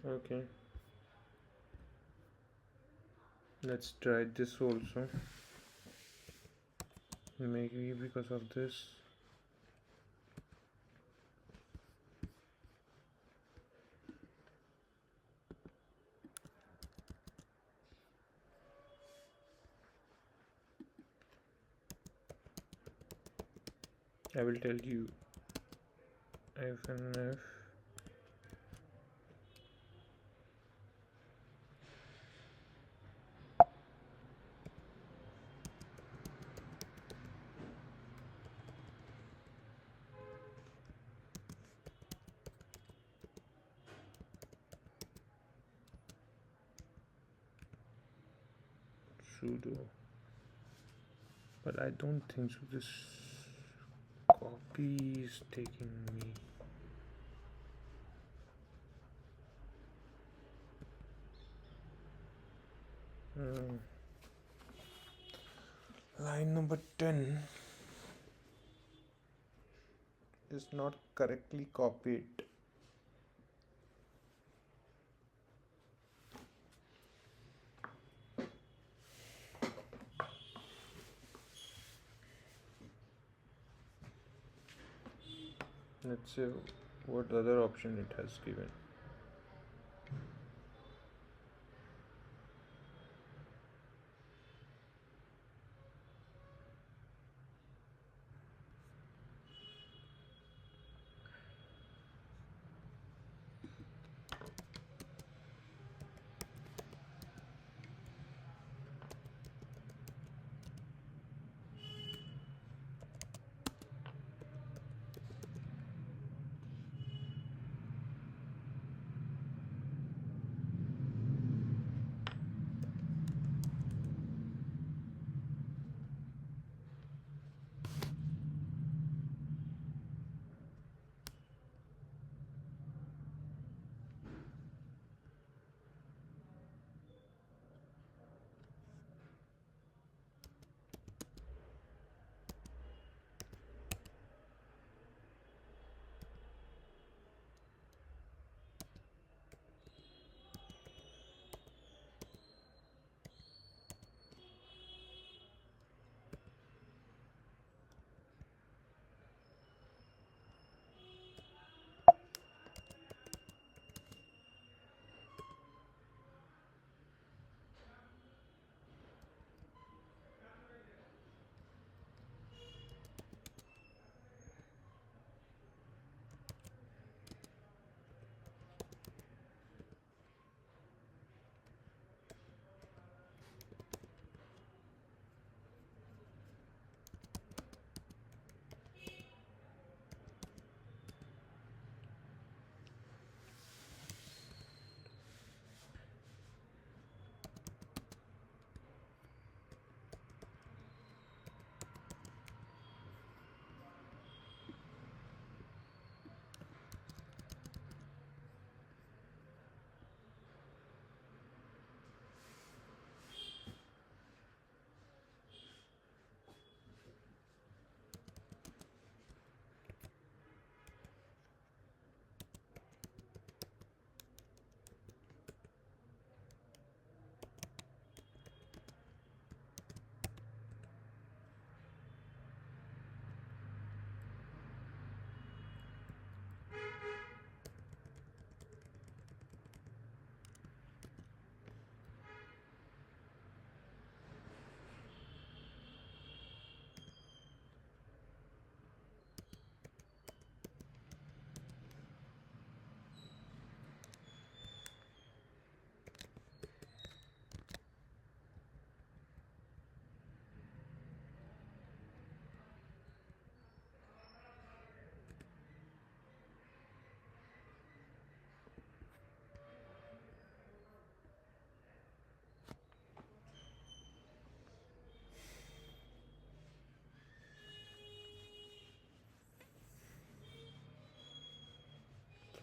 Okay. Let's try this also. Maybe because of this. I will tell you -f sudo, but I don't think so. This copy is taking me. Line number 10 is not correctly copied. Let's see what other option it has given.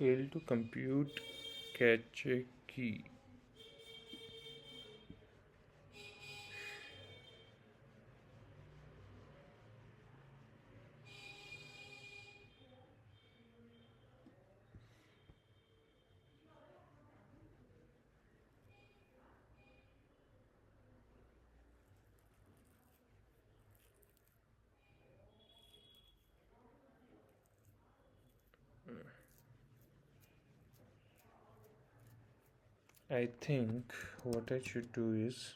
Failed to compute cache key. I think what I should do is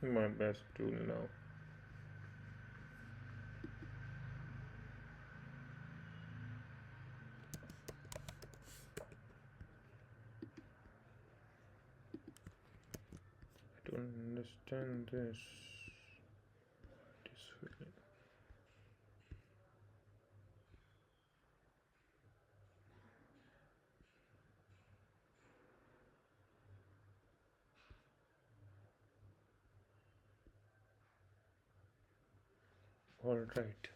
My best tool now. I don't understand this. This way. All right.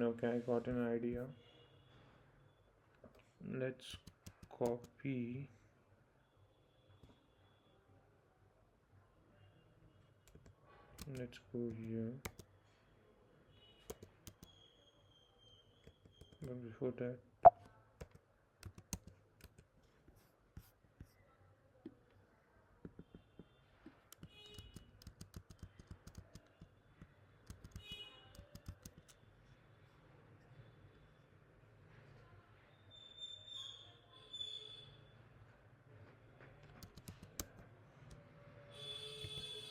Okay, I got an idea. Let's copy. Let's go here. But before that,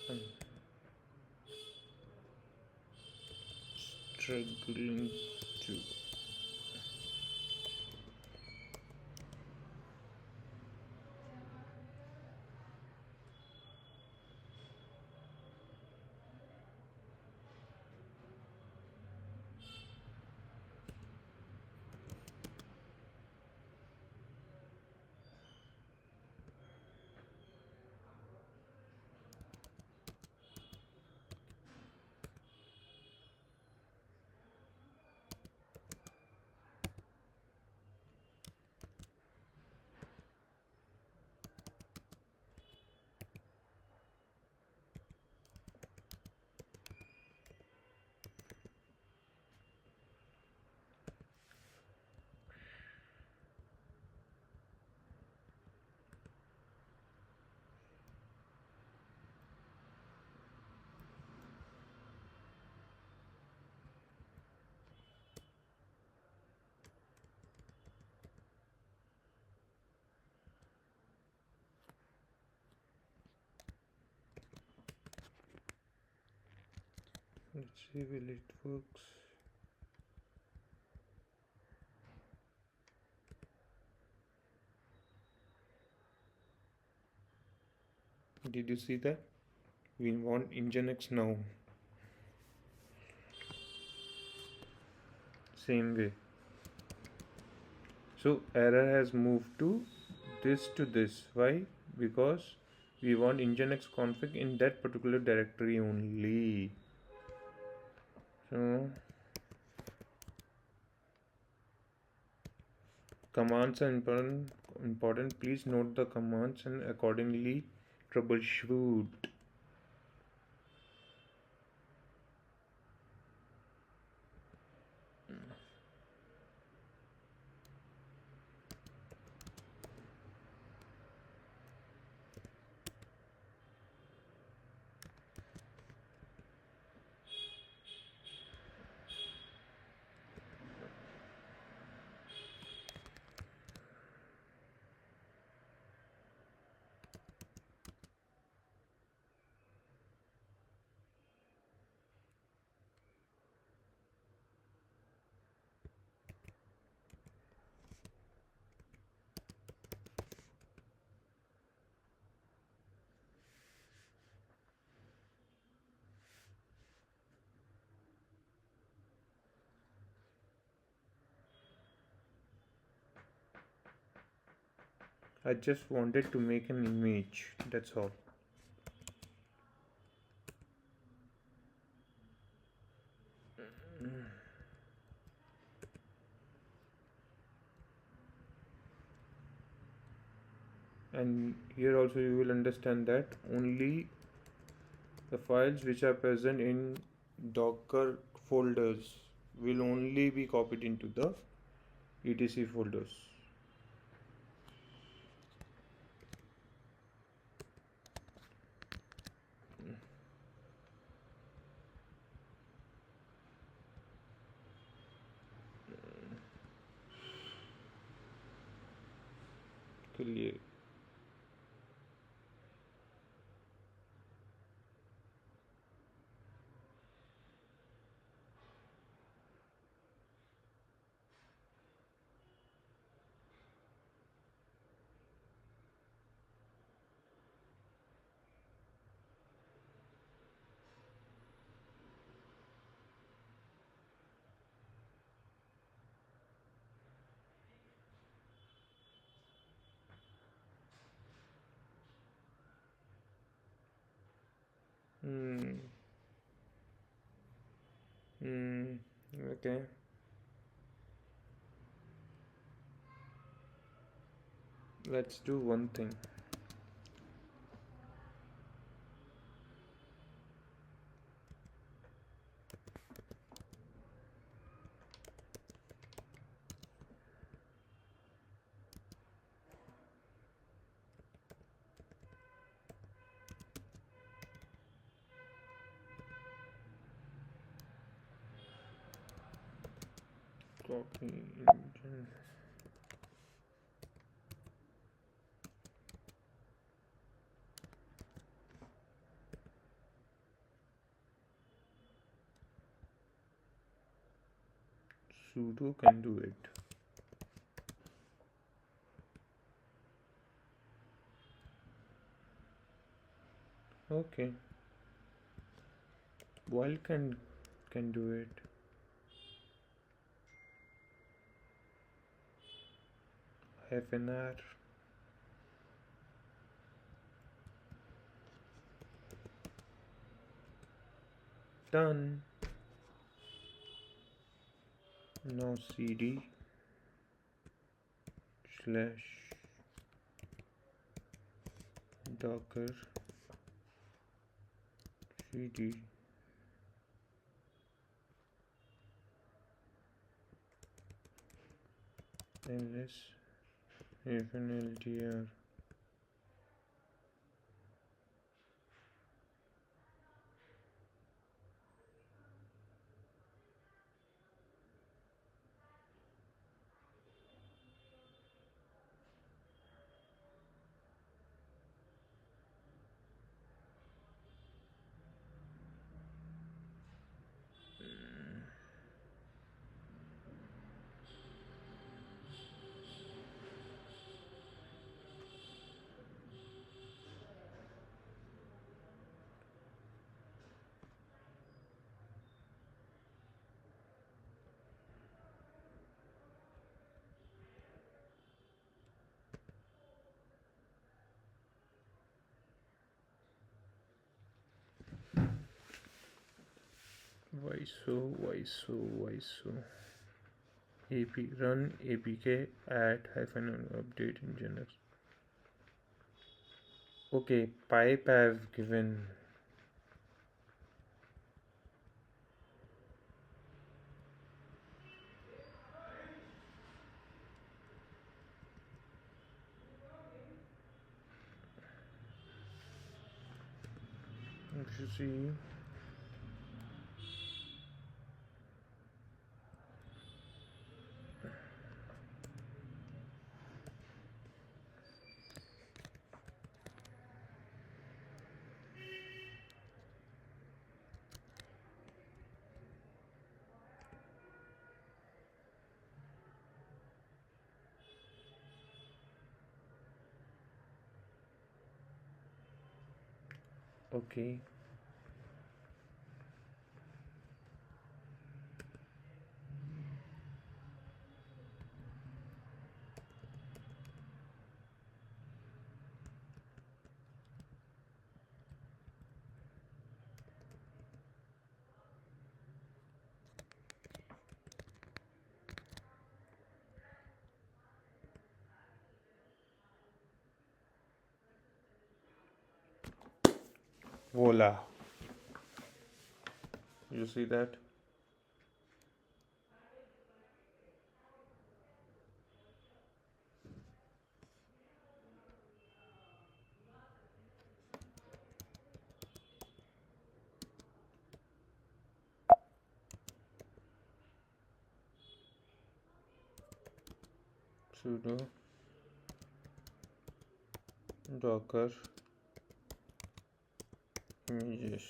I'm struggling to. Let's see will it works. Did you see that? We want Nginx now. Same way. So error has moved to this. Why? Because we want Nginx config in that particular directory only. So commands are important. Please note the commands and accordingly troubleshoot. I just wanted to make an image, that's all. And here also you will understand that only the files which are present in Docker folders will only be copied into the etc folders. Clear. Hmm. Hmm. Okay. Let's do one thing. Copy engine. Sudo can do it. Okay. While can do it. -r. Done. Now cd slash docker cd ls -ltr. Why so ap run apk add -update engineers. Okay, pipe I've given. If you see, okay. Voila. You see that? Sudo docker images.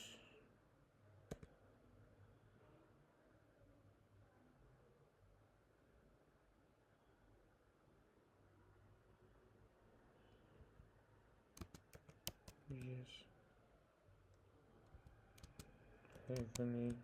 Yes. Hyphen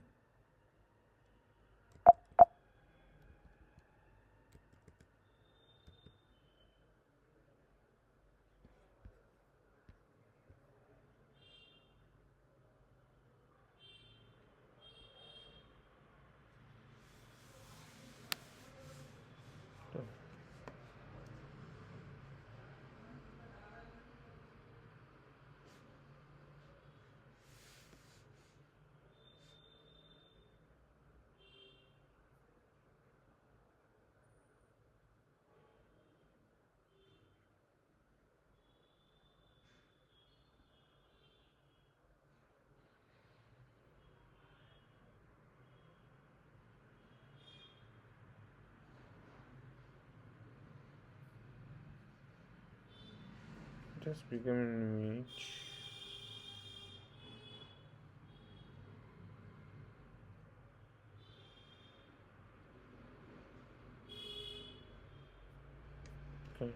just become an image. Okay.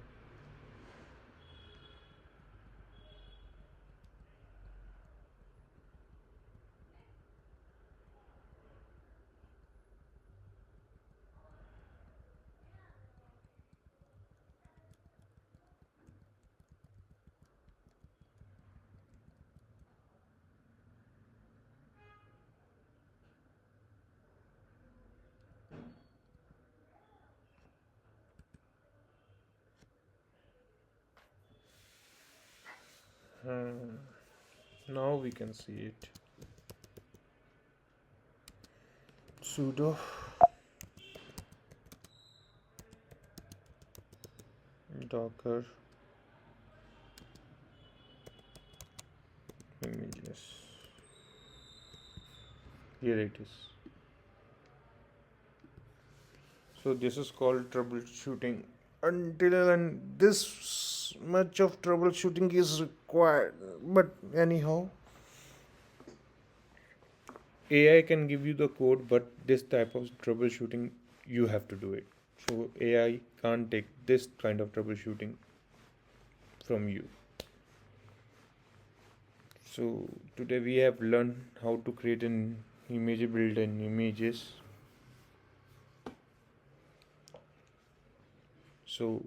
Now we can see it. Sudo docker images. Here it is. So this is called troubleshooting. Until and this much of troubleshooting is required. But anyhow, AI can give you the code, but this type of troubleshooting you have to do it. So AI can't take this kind of troubleshooting from you. So today we have learned how to create an image build in images. So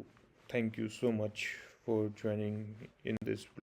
thank you so much for joining in this blog.